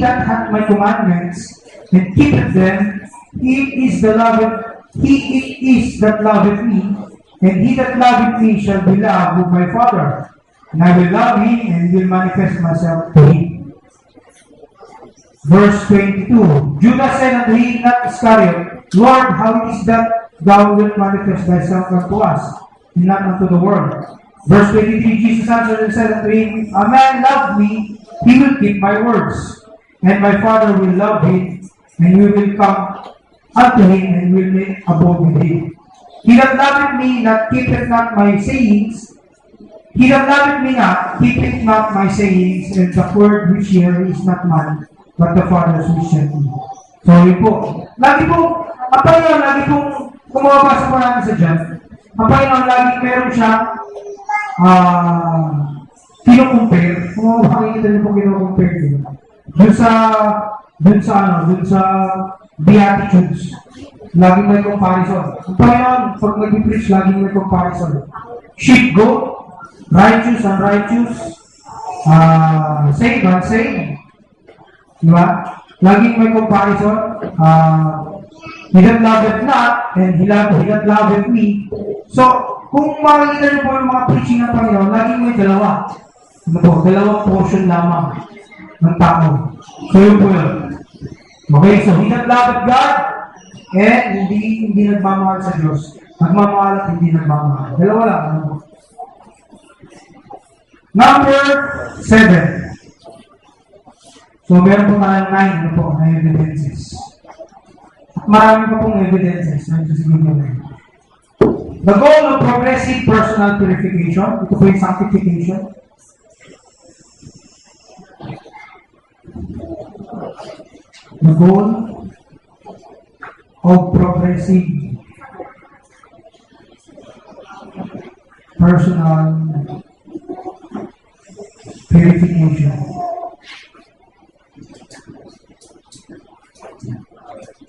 that hath my commandments and keepeth them, he it is that loveth me, and he that loveth me shall be loved of my Father, and I will love him and will manifest myself to him. Verse 22. Judas said unto him, not Iscariot, Lord, how it is that thou wilt manifest thyself unto us, and not unto the world? Verse 23, Jesus answered and said unto him, a man loved me, he will keep my words, and my Father will love him, and we will come unto him, and will make abode with him. He that loveth me not keepeth not my sayings, he that loveth me not keepeth not my sayings, and the word which ye hear is not mine, but the Father's which sent me. So yun po. Lagi po, ang Panginoon, lagi pong, kung mababasa po natin sa John, ang Panginoon, lagi meron siya kino-compare, kung makikita niyo po kino-compare niyo, dun sa Beatitudes, laging may comparison. Ang Panginoon, pag nag-preach, laging may comparison. Sheep, goat, righteous, unrighteous, saved, unsaved. Diba? Laging may comparison. He that loveth not, and he that loveth me. So, kung makikita niyo po yung mga preaching ng Panginoon, laging may dalawa. Ano po? Dalawang portion lamang ng tao. So, yun po yun. Okay, so he that loveth God, and hindi nagmamahal sa Diyos. Nagmamahal at hindi nagmamahal. Dalawa lang. Ano po? Number 7. So, meron po tayong 9 ano po, na evidences. At marami pa pong evidences na siguro na. The goal of progressive personal purification, ito po yung sanctification. The goal of progressive personal purification.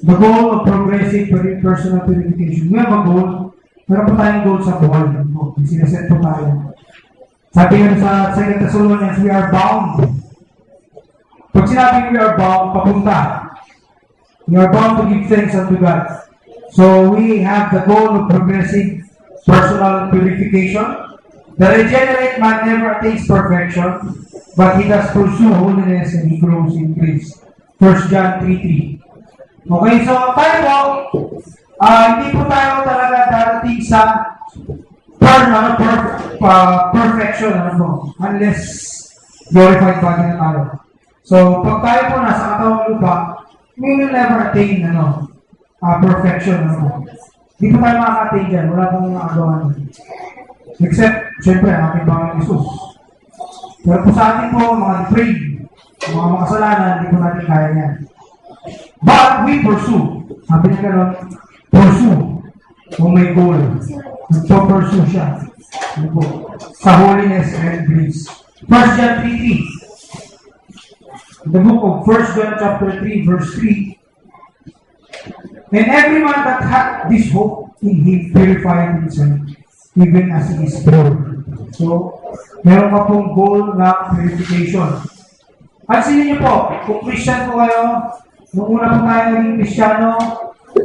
The goal of progressive personal purification. We have a goal. Meron po tayong goal sa buhay. Sinaset po tayo. Sabi nga sa 2 Thessalonians, we are bound. Pag sinabing we are bound, papunta. We are bound to give thanks unto God. So we have the goal of progressive personal purification. The regenerate man never attains perfection, but he does pursue holiness and he grows in grace. 1 John 3:3. Okay, so tayo po, hindi po tayo talaga darating sa perfection unless glorified body na tayo. So, pag tayo po nasa katawang lupa, we will never attain perfection. Hindi po tayo makaka-attain dyan. Wala pong makagawa nyo. Except, syempre, ang ating Panginoon Jesus. Pero po sa atin po, mga depraved, mga makasalanan, hindi po natin kaya yan. But we pursue. Sabi niya gano'n, pursue. o may goal. Nagpo-pursue siya. Ano po? Sa holiness and grace. 1 John 3:3. The book of 1 John chapter 3, verse 3. And every man that hath this hope in him purified himself, even as he is pure. So, meron ka pong goal na purification. At sino niyo po, kung Christian po kayo, nung una po tayo naging Kristiyano,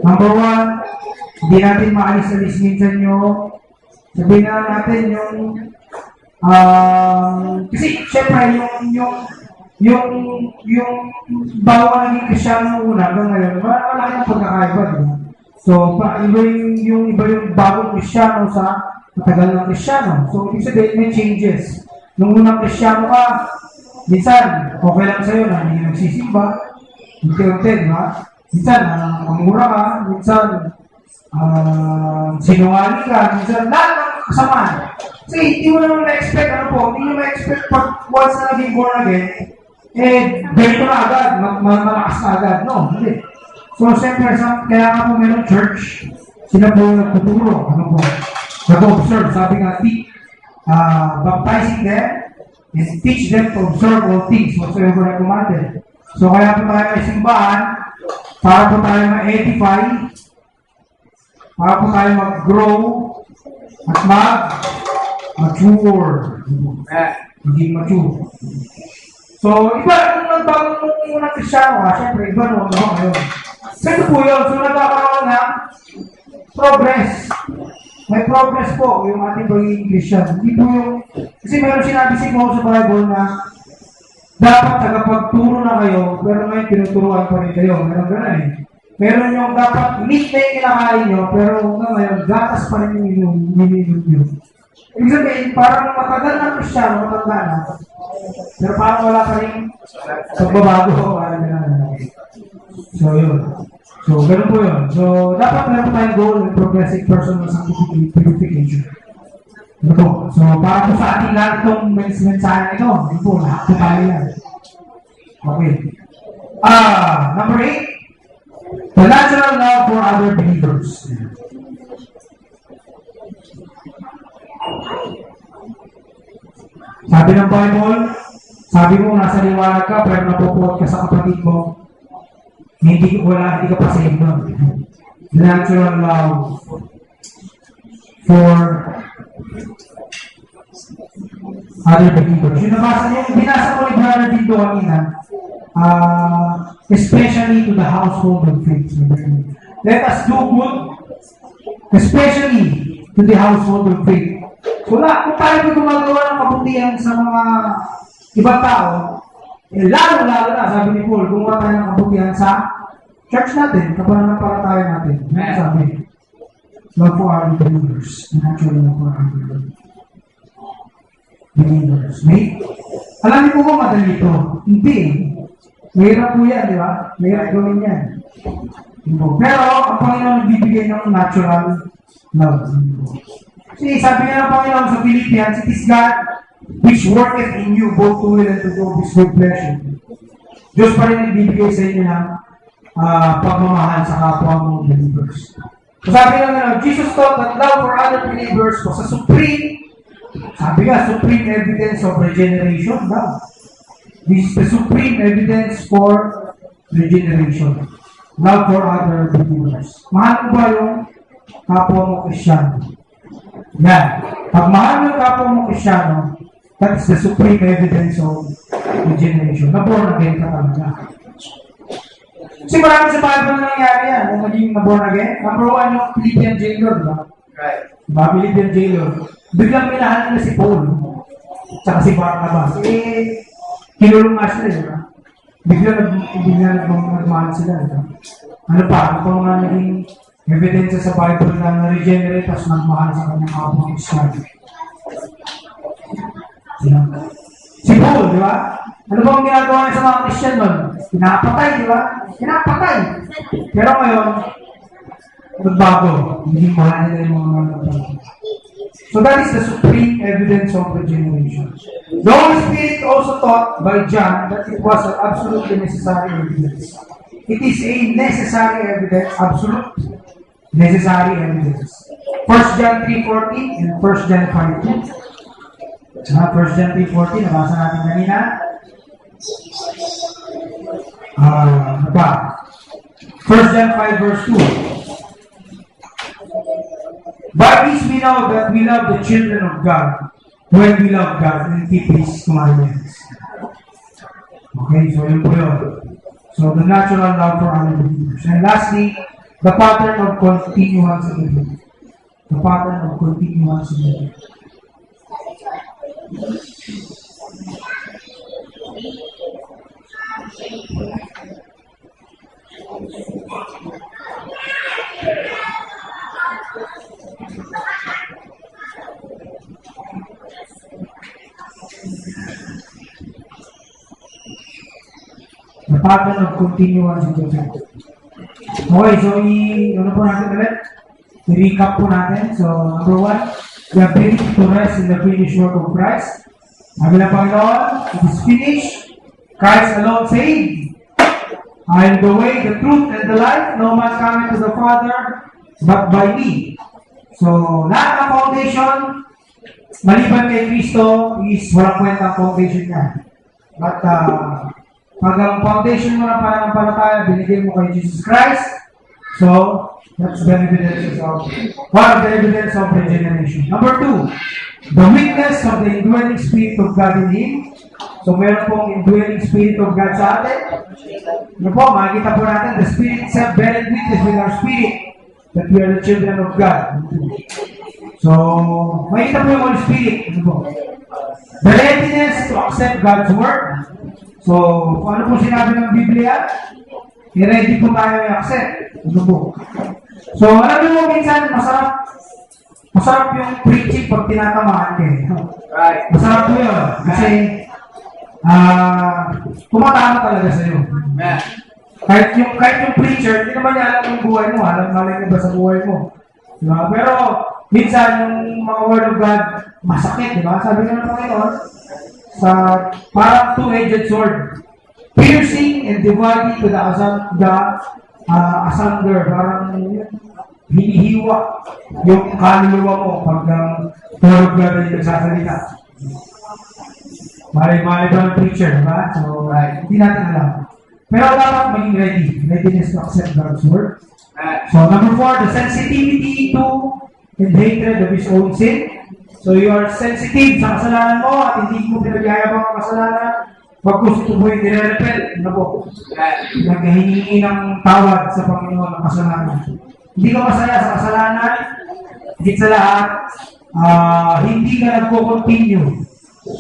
number 1, hindi natin maalis-alis minsan yung, sabihin na natin yung, kasi syempre yung bago ka naging Kristiyano nung una hanggang ngayon, malaki ng pagkakaiba, di ba? So, iba yung bagong Kristiyano sa matagal ng Kristiyano. So, ibig sabihin, may changes. Nung unang Kristiyano ka, minsan, okay lang sa'yo na hindi nagsisimba, unti-unti, di ba? Minsan, mamura ka, minsan, sinungaling ka, minsan, lahat ng kasamaan. Kasi hindi mo naman na-expect, hindi mo na-expect pag once na naging born again, ganito na agad, malakas na agad. No, hindi. So, siyempre, kaya nga po mayroong church, sila po nagtuturo, nag-observe, sabi nga, baptizing them, and teach them to observe all things whatsoever I commanded. So, kaya po tayo may simbahan, para po tayo ma-edify, para po tayo mag-grow, at mag-mature. Maging mature. So, iba, kung nagbagong unang Kristiyano ka, syempre, iba no, ngayon. So, ito po yun. So, nagkakaroon ng progress. May progress po yung ating pagiging Christian. Hindi po yung, kasi meron sinabi si Paul sa Bible na dapat tagapagturo na kayo, pero ngayon tinuturuan pa rin kayo. Meron gano'n eh. Meron yung dapat meat na yung kinakain nyo, pero ngayon, gatas pa rin yung ininom nyo. Ibig sabihin, parang matagal na Kristiyano, matanda na. Pero parang wala pa rin pagbabago. So, yun. So, ganun po yun. So, dapat meron tayong goal in progressive personal sanctification. Ano po? So, para po sa ating lahat itong mensahe na ito, yun po, lahat po tayo yan. Okay. Number 8, the natural love for other believers. Sabi ng Bible, sabi mo, nasa liwanag ka, pero napupuot ka sa kapatid mo, hindi ka pa saved nun. The natural love for other believers. Yung binasa ko ni Brother dito kanina, especially to the household of faith. Let us do good, especially to the household of faith. So, kung tayo gumagawa ng kabutihan sa mga ibang tao, lalo-lalo na, sabi ni Paul, gumawa tayo ng kabutihan sa church natin, kapananampalataya natin. Ano sabi? Love for our believers. Natural love for our believers. Alam niyo po ba madali ito? Hindi. Mahirap po yan, di ba? Mahirap gawin yan. Pero, ang Panginoon nagbibigay ng natural love. Kasi sabi nga ng Panginoon sa Philippians, it is God which worketh in you both to will and to do His good pleasure. Diyos pa rin nagbibigay sa inyo ng pagmamahal sa kapwa mong believers. So sabi nga Jesus taught that love for other believers was a supreme evidence of regeneration. This is the supreme evidence for regeneration. Love for other believers. Mahal mo ba yung kapwa mo Kristyano? Yan. Pag mahal mo yung kapwa mo Kristyano, that is the supreme evidence of regeneration. Na-born again ka talaga. Kasi marami sa Bible na nangyari yan. Kung maging na-born again, number 1 yung Philippian jailer, diba? Right. Diba? Philippian jailer. Biglang minahal nila si Paul. Tsaka si Barnabas. Kinulong nga sila, diba? Biglang nagmahal sila, diba? Ano pa? Ano pa mga naging evidence sa Bible na na-regenerate at nagmahal sa kanyang kapwa Kristyano. Si Paul, di ba? Ano ba ang ginagawa niya sa mga Christian nun? Pinapatay, di ba? Pinapatay! Pero ngayon, nagbago. Hindi mahal nila yung mga nagbago. So that is the supreme evidence of regeneration. The Holy Spirit also taught by John that it was an absolutely necessary evidence. It is a necessary evidence, absolute. necessary evidence. 1 John 3:14 and 1 John 5:2. 1 John 3:14, nabasa natin kanina. Ano ba? 1 John 5 verse 2. By this we know that we love the children of God when we love God and keep His commandments. Okay, so yun po yun. So the natural love for other believers. And lastly, the pattern of continuance in the belief. The pattern of continuance in the belief. The pattern of continuance in the belief. Okay, so ano po natin ulit? I-recap po natin. So, number 1, the ability to rest in the finished work of Christ. Sabi ng Panginoon, it is finished. Christ alone saved. I am the way, the truth, and the life. No man cometh to the Father but by me. So, lahat ng foundation, maliban kay Kristo, is walang kwenta ang foundation niya. But, pag ang foundation mo na pananampalataya, binigay mo kay Jesus Christ, so, that's the evidence of, one of the evidence of regeneration. Number 2, the witness of the indwelling Spirit of God in Him. So, meron pong indwelling Spirit of God sa atin. Ano po, makikita po natin, the Spirit itself bearing witness with our spirit that we are the children of God. So, makikita po yung Holy Spirit. Ano po? The readiness to accept God's Word. So, ano po sinabi ng Biblia? I-ready po tayo i-accept. Ano po? So, alam mo minsan, masarap yung preaching pag tinatamaan kayo. Right. Masarap po yun. Kasi, tumatama talaga sa'yo. Amen. Kahit yung preacher, hindi naman niya alam yung buhay mo. Alam niya ba sa buhay mo? Diba? Pero, minsan, yung mga word of God, masakit, diba? Sabi nga ng Panginoon, sa parang two-edged sword, piercing and dividing to the asunder, parang hinihiwa yung kaluluwa mo pag word of God ay nagsasalita. Mali-mali ba ng preacher, diba? So, hindi natin alam. Pero dapat maging ready. Readiness to accept God's word. So, number 4, the sensitivity to and hatred of his own sin. So, you are sensitive sa kasalanan mo at hindi mo pinagyayabang ang kasalanan. Pag gusto mo yung nire-repent, ano po? Naghihingi ng tawad sa Panginoon ng kasalanan. Hindi ka masaya sa kasalanan, higit sa lahat, hindi ka nagko-continue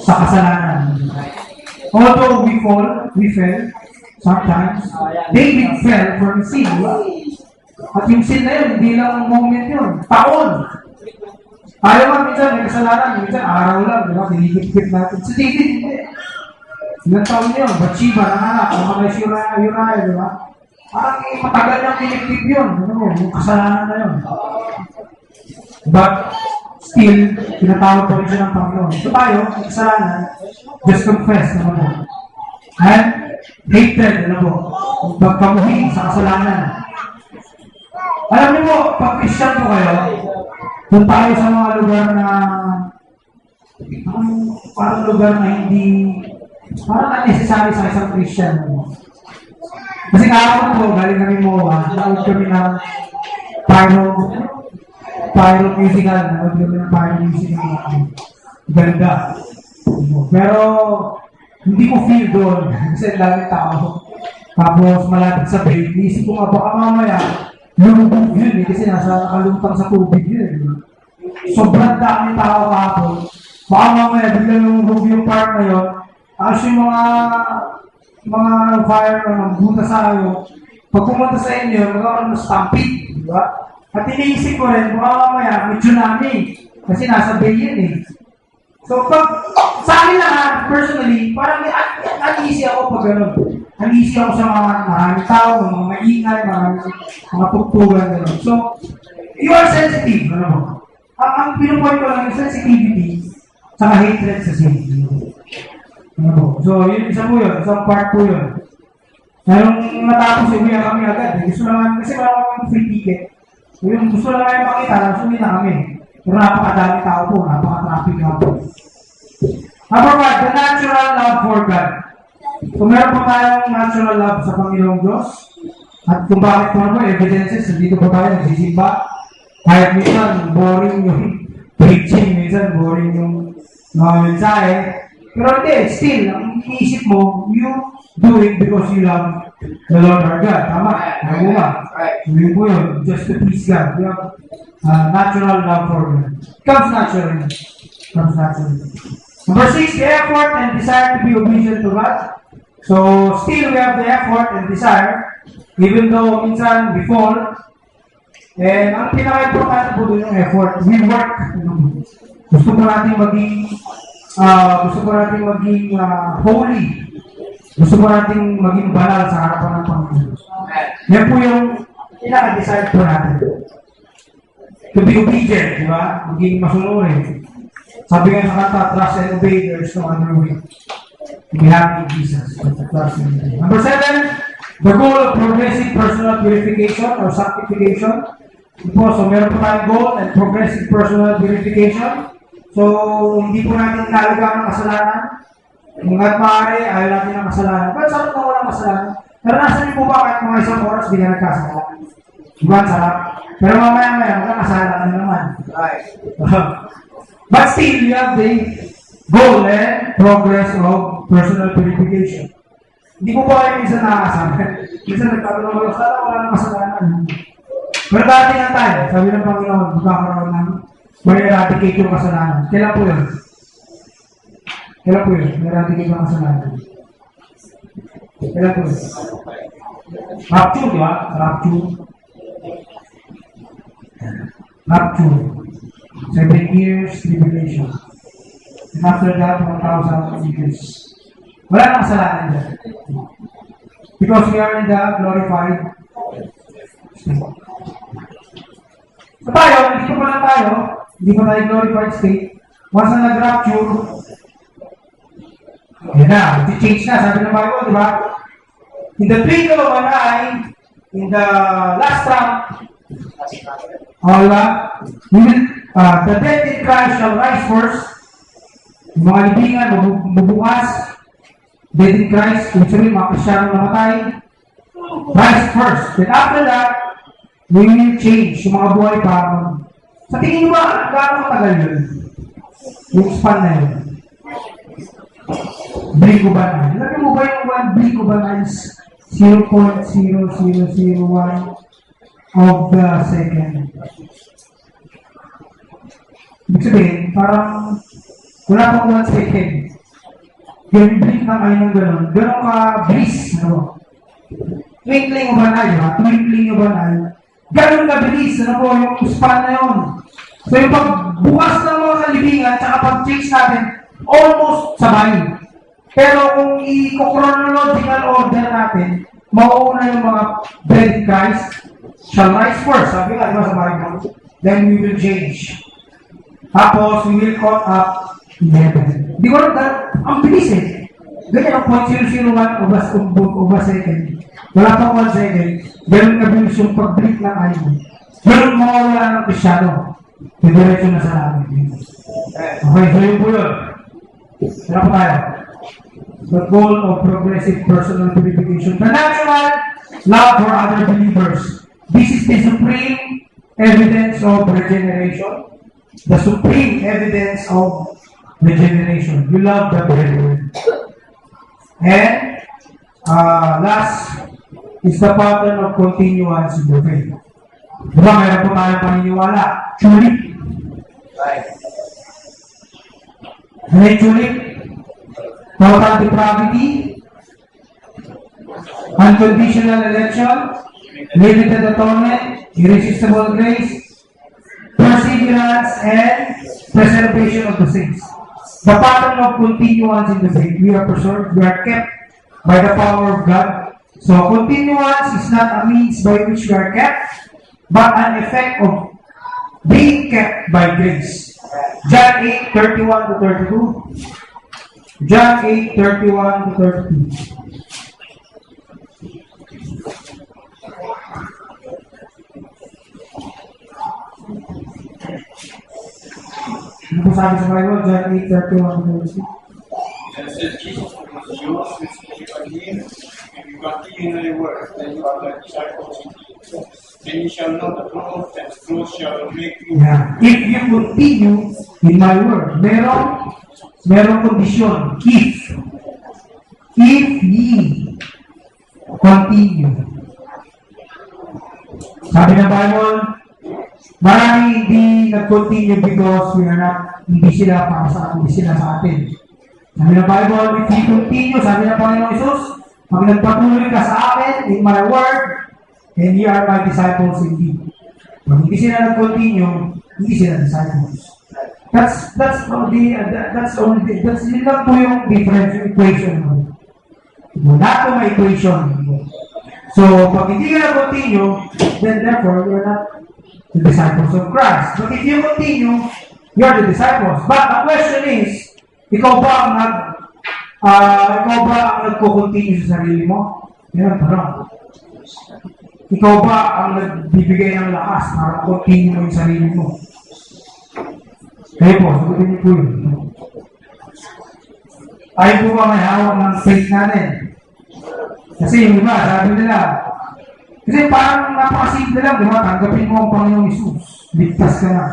sa kasalanan. Although we fell, sometimes, David fell from sin. At yung sin na yun, hindi lang moment yun, taon. Ayaw nga minsan, may kasalanan, minsan araw lang, di ba? Tinigit-git natin. Sa David, hindi. Ilang taon yun, Bathsheba, nanganak, ang mga Uriah, di ba? Parang matagal niyang tinigit yun, yung kasalanan na yun. But, still, tinatawag pa rin siya ng Panginoon. So tayo, ang kasalanan, just confess, naman po. And, hatred, ano po, pagkamuhin sa kasalanan. Alam niyo po, pag Christian po kayo, kung tayo sa mga lugar na parang lugar na hindi parang unnecessary sa isang Christian. Kasi kahapon po, galing kami MOA, nanood kami ng pyro musical, nanood kami ng pyro musical ganda. Pero hindi ko feel doon kasi daming tao. Tapos malapit sa break, isip ko nga baka mamaya lumubog yun kasi nasa nakalutang sa tubig yun. Sobrang daming tao kahapon. Baka mamaya bigla lumubog yung part na yun. Tapos yung mga fire na buta sa ayo, pag pumunta sa inyo, magkakaroon ng stampede, di ba? At iniisip ko rin, baka mamaya may tsunami kasi nasa bay yun eh. So pag sa akin lahat, personally, parang uneasy ako pag gano'n. Uneasy ako sa mga maraming tao, mga maingay, mga tugtugan, gano'n. So, you are sensitive, ano mo? Ang pinupoint ko lang yung sensitivity sa hatred sa sin. Ano po? So, yun, isa po yun, isang part po yun. Nung natapos, umiyak kami agad. Gusto naman, kasi wala kami free ticket. Yung gusto na kayo makita, sumi na kami. Pero napakadami tao po, napaka-traffic nga po. Number 5, the natural love for God. So meron po tayong natural love sa Panginoong Diyos. At kung bakit po naman, evidences, dito po tayo nagsisimba. Kahit minsan, boring yung preaching, minsan boring yung mga mensahe. Pero hindi, still, ang iniisip mo, you do it because you love the Lord our God. Tama? Ayaw mo ba? Yun po yun, just to please God. You have natural love for God. Comes naturally. Comes naturally. Number 6, the effort and desire to be obedient to God. So, still we have the effort and desire, even though minsan we fall. And ang pinaka-importante po doon yung effort. We work. Gusto po natin maging holy. Gusto po natin maging banal sa harapan ng Panginoon. Yan po yung pinaka-decide po natin. To be obedient, di ba? Maging masunurin. Sabi nga sa kanta, trust and obey, there's no other way. We have in Jesus. Trust and obey. Number 7, the goal of progressive personal purification or sanctification. So, meron po tayong goal and progressive personal purification. So, hindi po natin inalagaan ng kasalanan. Hanggat maaari, ayaw natin ng kasalanan. Pero sarap na walang kasalanan. Naranasan niyo po ba kahit mga isang oras, hindi na nagkasalanan? Diba, sarap? Pero mamaya-maya, magkakasalanan na naman. Right. But still, you have the goal and progress of personal purification. Hindi po ba kayo minsan nakakasama? Minsan nagtatanong ko, sana wala ng kasalanan. Pero dati nga tayo, sabi ng Panginoon, magkakaroon namin, may eradicate yung kasalanan. Kailan po yun? Kailan po yun? May eradicate yung kasalanan. Kailan po yun? Rapture, di ba? Rapture. Rapture. 7 years tribulation. And after that, 1,000 years. Wala nang kasalanan dyan. Because we are in the glorified state. So tayo, dito pa lang tayo, hindi pa tayo glorified state. Once na nag-rapture, yun na, change na, sabi ng Bible, di ba? In the twinkle of an eye, in the last trump, the dead in Christ shall rise first. Yung mga libingan, mabubukas, dead in Christ, which means mga Kristiyanong namatay, rise first. Then after that, we will change yung mga buhay pa. Sa tingin mo ba, gaano katagal yun? Yung span na yun. Blink ba na? Lagi mo ba yung 1 blink ba na is 0.0001 of the second? Ibig sabihin, parang wala pang 1 second. Yung blink na kayo ng gano'n. Gano'n ka bilis. Ano? Twinkling of an eye, ha? Twinkling of an eye. Gano'n ka bilis. Ano po, yung span na yun. So yung pagbukas ng mga kalibingan, tsaka pag-change natin, almost sabay. Pero kung i-chronological order natin, mauuna yung mga dead in Christ shall rise first. Sabi nga, diba sa Bible? Then we will change. Tapos, we will caught up in heaven. Di ko rin, ang bilis eh. Ganyan ang 0.001 of a second. Wala pang 1 second. Ganun kabilis yung pag-blink ng eye mo. Ganun mawawala ng Krisyano. Diretso na sa namin. Okay, so yun po yun. Tara po tayo. The goal of progressive personal purification. The natural love for other believers. This is the supreme evidence of regeneration. The supreme evidence of regeneration. You love the brethren. And last is the pattern of continuance in the faith. Diba, mayroon po tayong paniniwala. Tulip. Right. Ano yung tulip? Total depravity, unconditional election, limited atonement, irresistible grace, perseverance, and preservation of the saints. The pattern of continuance in the faith. We are preserved, we are kept by the power of God. So continuance is not a means by which we are kept, but an effect of being kept by grace. John 8:31 to 32. John 8:31 to 32. po sabi sa Bible? John 8:31-36. And it says, Jesus was yours, which believe on him, and you continue in the word, then you are the disciples indeed. Then you shall know the truth, and the truth shall make you. Yeah. If you continue in my word, merong kondisyon. If ye continue. Sabi ng Bible, marami hindi nag-continue because hindi sila para sa hindi sila sa atin. Sabi ng Bible, if you continue, sabi ng Panginoon Jesus, pag nagpatuloy ka sa akin, in my word, and ye are my disciples indeed. Pag hindi sila nag-continue, hindi sila disciples. That's yun lang po yung difference, yung equation mo. Wala po may equation. So, pag hindi ka na-continue, then therefore, you're not the disciples of Christ. But if you continue, you're the disciples. But the question is, ikaw ba ang nagko-continue sa sarili mo? Yan ang tanong. Ikaw ba ang nagbibigay ng lakas para continue mo yung sarili mo? Kayo po, sagutin niyo po yun. Ayaw po ba may hawak ng faith natin? Kasi yung iba, sabi nila, kasi parang napakasimple lang, di ba? Tanggapin mo ang Panginoong Isus. Ligtas ka na.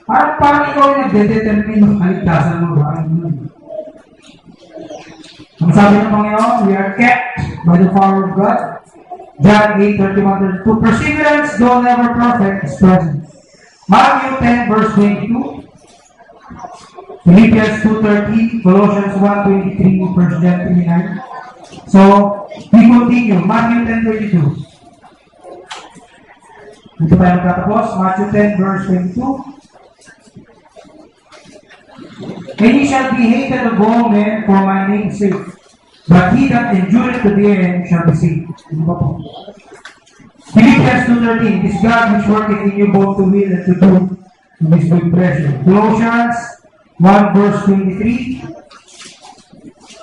Parang ikaw yung nagdedetermine ng kaligtasan mo. Ang sabi ng Panginoon, we are kept by the power of God. John 8:31-32. Perseverance, though never perfect, is present. Matthew 10:22. Philippians 2:13. Colossians 1:23. 1 John 3:9. So, we continue. Matthew 10:22. Dito tayo magtatapos. Matthew 10:22. And ye shall be hated of all men for my name's sake, but he that endureth to the end shall be saved. Philippians 2:13. It is God which worketh in you both to will and to do of his good pleasure. Colossians 1:23.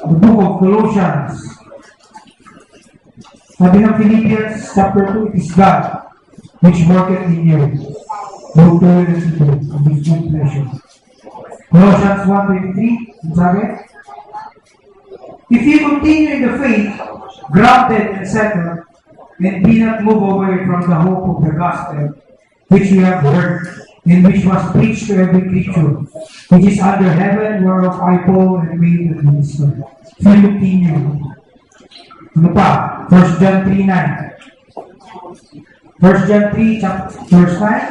The book of Colossians. Sabi ng Philippians chapter 2, it is God which worketh in you both to will and to do of his good pleasure. Colossians 1:23, sabi, if you continue in the faith, grounded and settled, and be not move away from the hope of the gospel, which you have heard, and which was preached to every creature, which is under heaven, whereof I, Paul, am made a minister. If you continue. Ano pa? 1 John 3:9. 1 John 3, verse 9.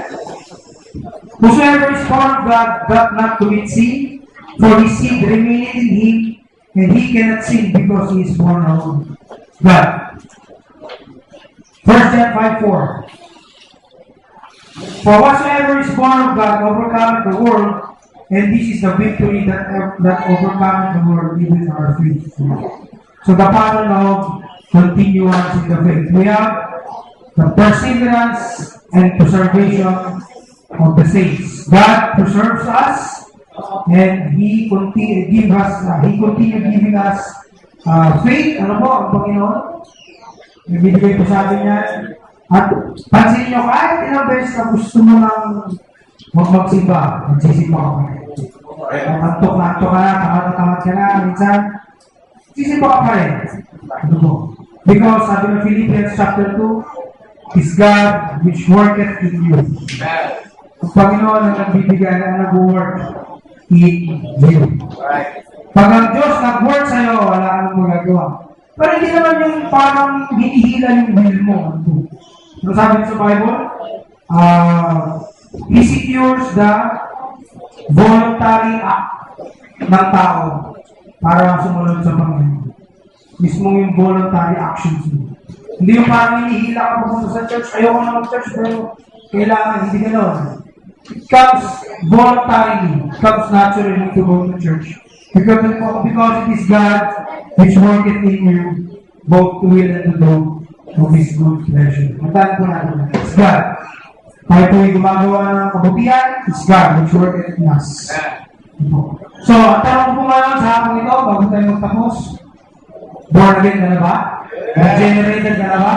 Whosoever is born of God doth not commit sin, for his seed remaineth in him, and he cannot sin because he is born of God. 1 John 5:4. For whatsoever is born of God overcometh the world, and this is the victory that overcometh the world, even our faith. So the pattern of continuance in the faith. We have the perseverance and preservation of the saints. God preserves us, and He continue giving us faith. Ano po ang Panginoon? Nagbibigay po sa atin yan. At pansin nyo, kahit ilang beses na gusto mo lang magsimba, magsisimba ka pa rin. Antok ka na, tamad ka na, minsan, sisimba ka pa rin. Ano po? Because sabi ng Philippians chapter 2, is God which worketh in you. Ang Panginoon ang nagbibigay na nag-work in you. Pag ang Diyos nag-work sa'yo, wala kang magagawa. Pero hindi naman yung parang hinihila yung will mo. Ano sabi sa Bible? He secures the voluntary act ng tao para sumunod sa Panginoon. Mismo yung voluntary actions mo. Hindi yung parang hinihila ka pupunta sa church, ayoko na mag-church, pero kailangan, hindi gano'n. It comes voluntarily, it comes naturally to go to church. Because it is God which worketh in you both to will and to do of His good pleasure. Matanda po natin. It's God. Tayo po yung gumagawa ng kabutihan, it's God which worketh in us. So, ang tanong po ngayon sa hapong ito, bago tayo magtapos, born again ka na ba? Regenerated ka na ba?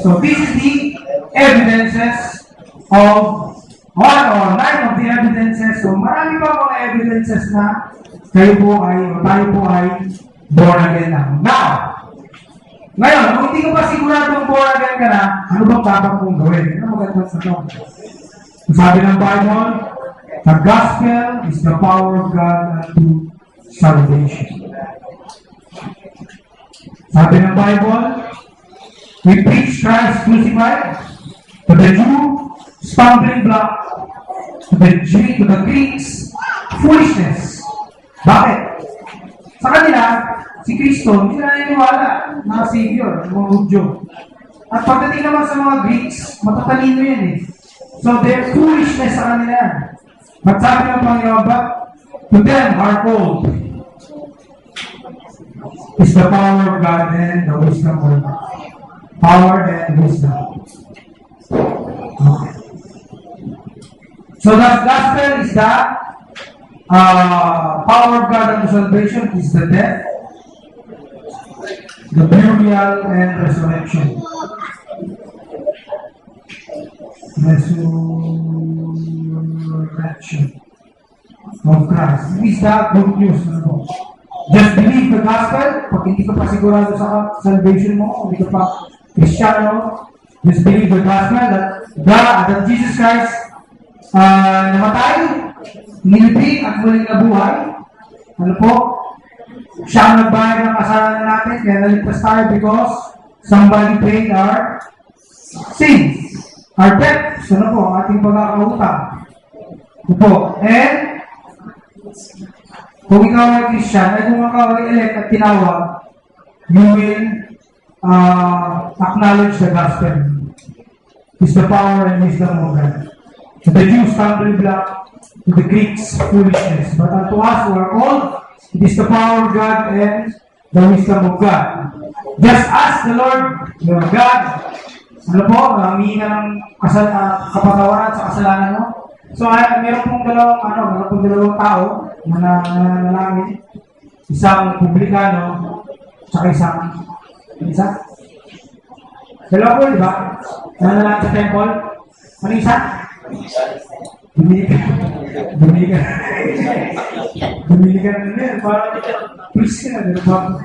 So, this is the evidences of one or nine of the evidences. So marami pa mga evidences na kayo po ay, o tayo po ay born again na. Now, ngayon, kung hindi ka pa siguradong born again ka na, ano bang dapat mong gawin? Ano magandang sa ito? Sabi ng Bible, the gospel is the power of God unto salvation. Sabi ng Bible, we preach Christ crucified, to the Jew, stumbling block, to the Greeks, foolishness. Bakit? Sa kanila, si Kristo, hindi na naniniwala na Savior, ng mga Hudyo. At pagdating naman sa mga Greeks, matatalino yan eh. So, their foolishness sa kanila yan. But sabi ng Panginoon, but to them are told is the power of God and the wisdom of God. Power and wisdom. Okay. So the gospel is the power of God and the salvation is the death, the burial, and resurrection. Resurrection of Christ. This is the good news. Just believe the gospel. Pag hindi ka pa sigurado sa salvation mo, hindi ka pa Kristiyano, just believe the gospel that Jesus Christ namatay, nilibing at muling nabuhay. Ano po? Siya ang nagbayad ng kasalanan natin, kaya naligtas tayo because somebody paid our sins, our debt. So ano po, ang ating pagkakautang. Ano po? And kung ikaw ay Christian, ay kung ikaw ay elect at tinawag, you will acknowledge the gospel. It's the power and wisdom of God. To the Jews, stumbling block, to the Greeks, foolishness. But unto us who are called, it is the power of God and the wisdom of God. Just as the Lord, your God, ano po, humingi ng kapatawaran sa kasalanan mo. So, meron pong dalawang tao na nanalangin. Isang publikano, saka isa? Dalawa po, di ba? Nanalangin sa temple. Ano isa? Dumilikan na rin. Parang priest ka na, di ba?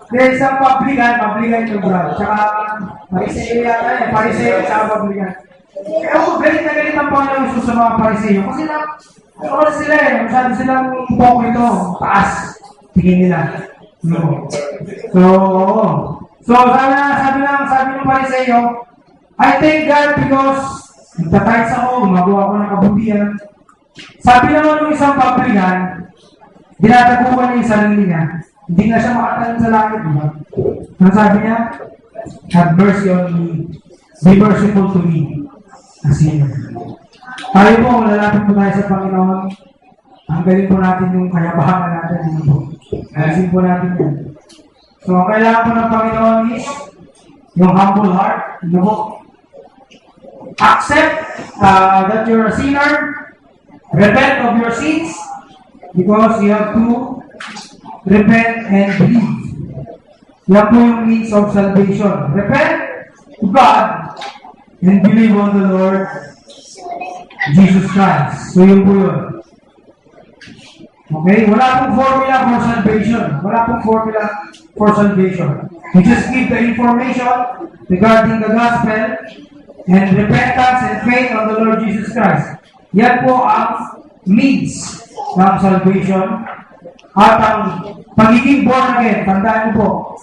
Kaya isang publican yung brad. Tsaka, pariseo yata eh. Pariseo, tsaka publican. Kaya ako, galit na galit ang Panginoon Jesus sa mga pariseo. Kasi ano sila eh. Masyado silang poko ito. Taas. Tingin nila. No. So, sabi ng pariseo, I thank God because nagtatayos ako, gumagawa ko ng kabutihan. Sabi naman ng isang publican, dinataguan niya yung sarili niya. Hindi na siya makatalong sa langit, diba? Ang sabi niya, have mercy on me. Be merciful to me. A sinner. Tayo po, lalapit po tayo sa Panginoon. Ang galing po natin yung kayabahan natin. Alisin po natin yan. So, ang kailangan po ng Panginoon is yung humble heart. Ano po? Accept that you're a sinner. Repent of your sins. Because you have to repent and believe. Yan po yung means of salvation. Repent to God and believe on the Lord Jesus Christ. So yun po yun. Okay? Wala pong formula for salvation. You just give the information regarding the gospel and repentance and faith on the Lord Jesus Christ. Yan po ang means ng salvation. At ang pagiging born again, tandaan niyo po,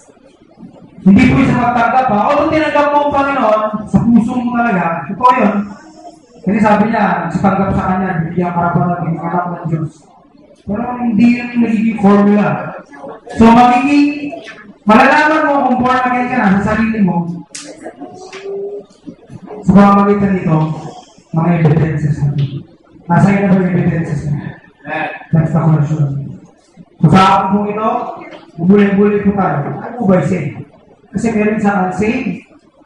hindi po isa magtanggap ha. Although tinanggap mo ang Panginoon, sa puso mo talaga, ito yun. Kasi sabi niya, nagsitanggap sa kanya, bibigyan karapan ng anak ng Diyos. Pero hindi yun yung nagiging formula. So malalaman mo kung born again ka na sa sarili mo, sa pamamagitan nito, mga evidences natin. Nasa iyo na ba yung evidences na? That's the question. So sa akin po ito, bubuli-buli po tayo. Ano po ba yung kasi meron sa unsaved,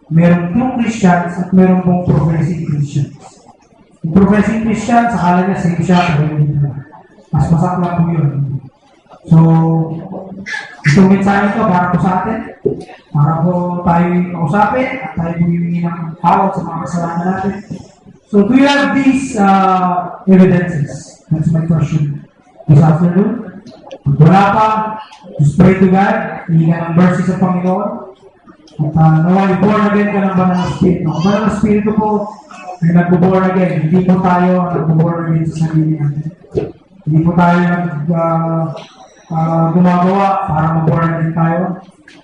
meron true Christians at meron pong progressive Christians. Yung progressive Christians, akala niya save siya, pero hindi na. Mas masakla po yun. So, itong mensahe ito para po sa atin, para po tayo kausapin at tayo humingi ng tawad sa mga kasalanan natin. So do you have these evidences? That's my question this afternoon. Kung wala pa, just pray to God, hindi ka ng mercy sa Panginoon. At naway, born again ka ng banal na spirito. Ang banal na spirito po ay nag-born again. Hindi po tayo nag-born again sa sarili natin. Hindi po tayo gumagawa para mag-born again tayo.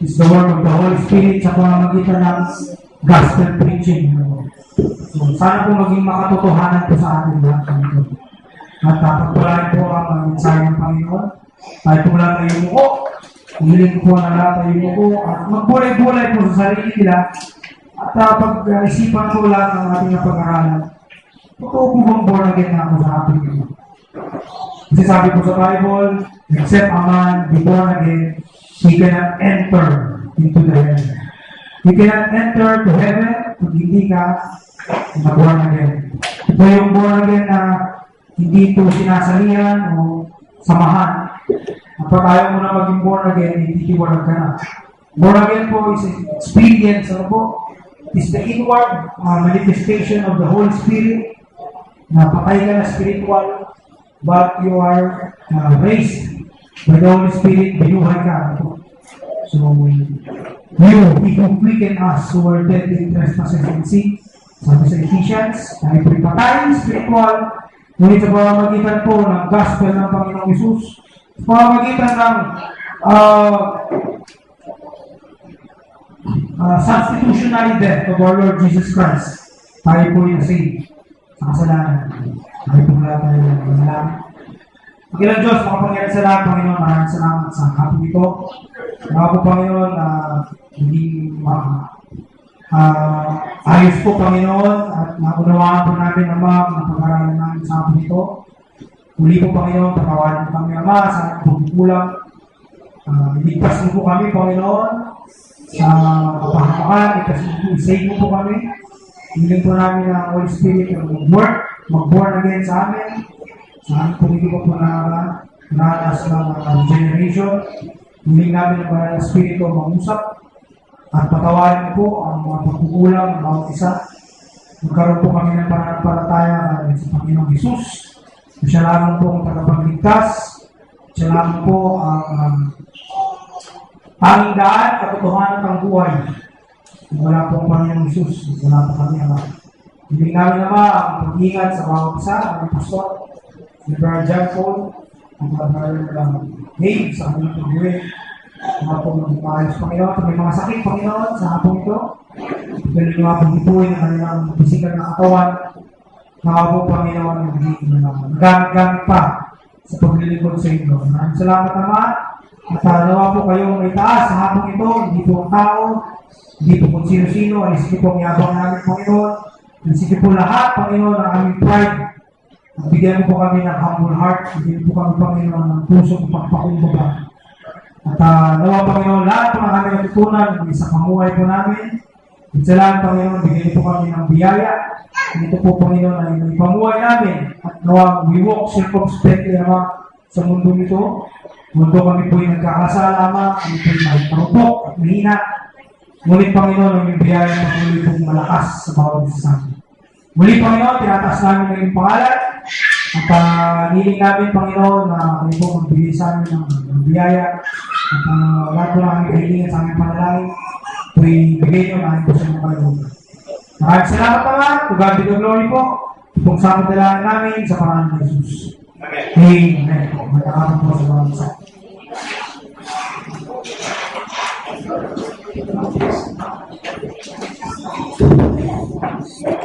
It's the work of the Holy Spirit sa pamamagitan ng gospel preaching. So, sana po maging makatotohanan po sa atin lahat kami. At pagpalain po ang mensahe ng Panginoon. Tayo po lang tayo mo. Humiling po na lahat tayo mo. At magbulay-bulay po sa sarili nila. At pag-isipan po lahat ng ating pag-aralan. Totoo po bang born again na ako sa ating ito? Kasi sabi po sa Bible, except a man be born again, he cannot enter into the heaven. You cannot enter to heaven kung hindi ka na-born again. Ito yung born again na hindi ito sinasalihan o samahan. Kapag ayaw mo na maging born again, hindi tiwalag ka na. Born again po is an experience. Ano po? It's the inward manifestation of the Holy Spirit na patay ka na spiritual, but you are raised by the Holy Spirit, binuhay ka. So, He who quicken us who were dead in trespasses and sin. Sabi sa Ephesians, tayo po'y patay, spiritual, ngunit sa pamamagitan po ng gospel ng Panginoong Hesus, sa pamamagitan ng substitutionary death of our Lord Jesus Christ, tayo po'y nasave sa kasalanan. Tayo po lahat tayo ng Panginoon Diyos, makapangyarihan sa lahat, Panginoon, maraming salamat sa hapon ito. Mga po, Panginoon, hindi ayos po, Panginoon, at naunawaan po namin, Ama, ang pag-aralan namin sa hapon ito. Muli po, Panginoon, patawarin po kami, Ama, sa ating pagkukulang. Iligtas mo po kami, Panginoon, sa kapahamakan, i-save mo po kami. Hiling po namin ang Holy Spirit mag-born again sa amin. Sa aming pumili ko po na nanas ng generation. Hiling namin ang Banal na Espiritu mangusap at patawarin po ang mga pagkukulang ng bawat isa. Magkaroon po kami ng pananampalataya sa Panginoong Hesus. Siya lamang po ang tagapagligtas. Siya lamang po ang tanging daan, katotohanan ng buhay. Wala po ang Panginoong Hesus. Wala po kami Ama. Hiling namin Ama ang pag-ingat sa bawat isa, ang pastor, si Brother John Paul, ang Brother Dave sa kanilang pag-uwi. Mga po mag-ayos Panginoon, kung may mga sakit Panginoon sa hapong ito, galing mga pag-ipuin ang kanilang physical na katawan, mga po Panginoon, gamit pa sa paglilingkod sa inyo. Maraming salamat Ama, at nawa po kayong may taas sa hapong ito, hindi po ang tao, hindi po kung sino-sino, ay sige po ang yabang namin Panginoon, at sige po lahat Panginoon ang aming pride. Bigyan mo po kami ng humble heart, bigyan po kami Panginoon ng pusong pagpakumbaba. At nawa Panginoon, lahat po ng aming natutunan sa kamuhay po namin. At sa lahat Panginoon, bigyan po kami ng biyaya. Dito po Panginoon ay may pamuhay namin. At nawa, we walk circumspectly Ama sa mundo nito. Mundo kami po yung nagkakasala Ama, kami po yung marupok at mahina. Ngunit Panginoon, ang biyaya na muli pong malakas sa bawat isa sa amin. Muli Panginoon, tinataas namin ng iyong pangalan. At niling namin Panginoon na kami po magbigay sa amin ng biyaya. At lahat po na kami kahilingan sa aming panalangin. Ito'y bigay nyo na aming po sa mga kalulugan. Maraming salamat naman. To God be the glory po. Itong sa pagdalaan namin sa pangalan ng Jesus. Amen. Magkakaroon po sa bawat isa. Thank you.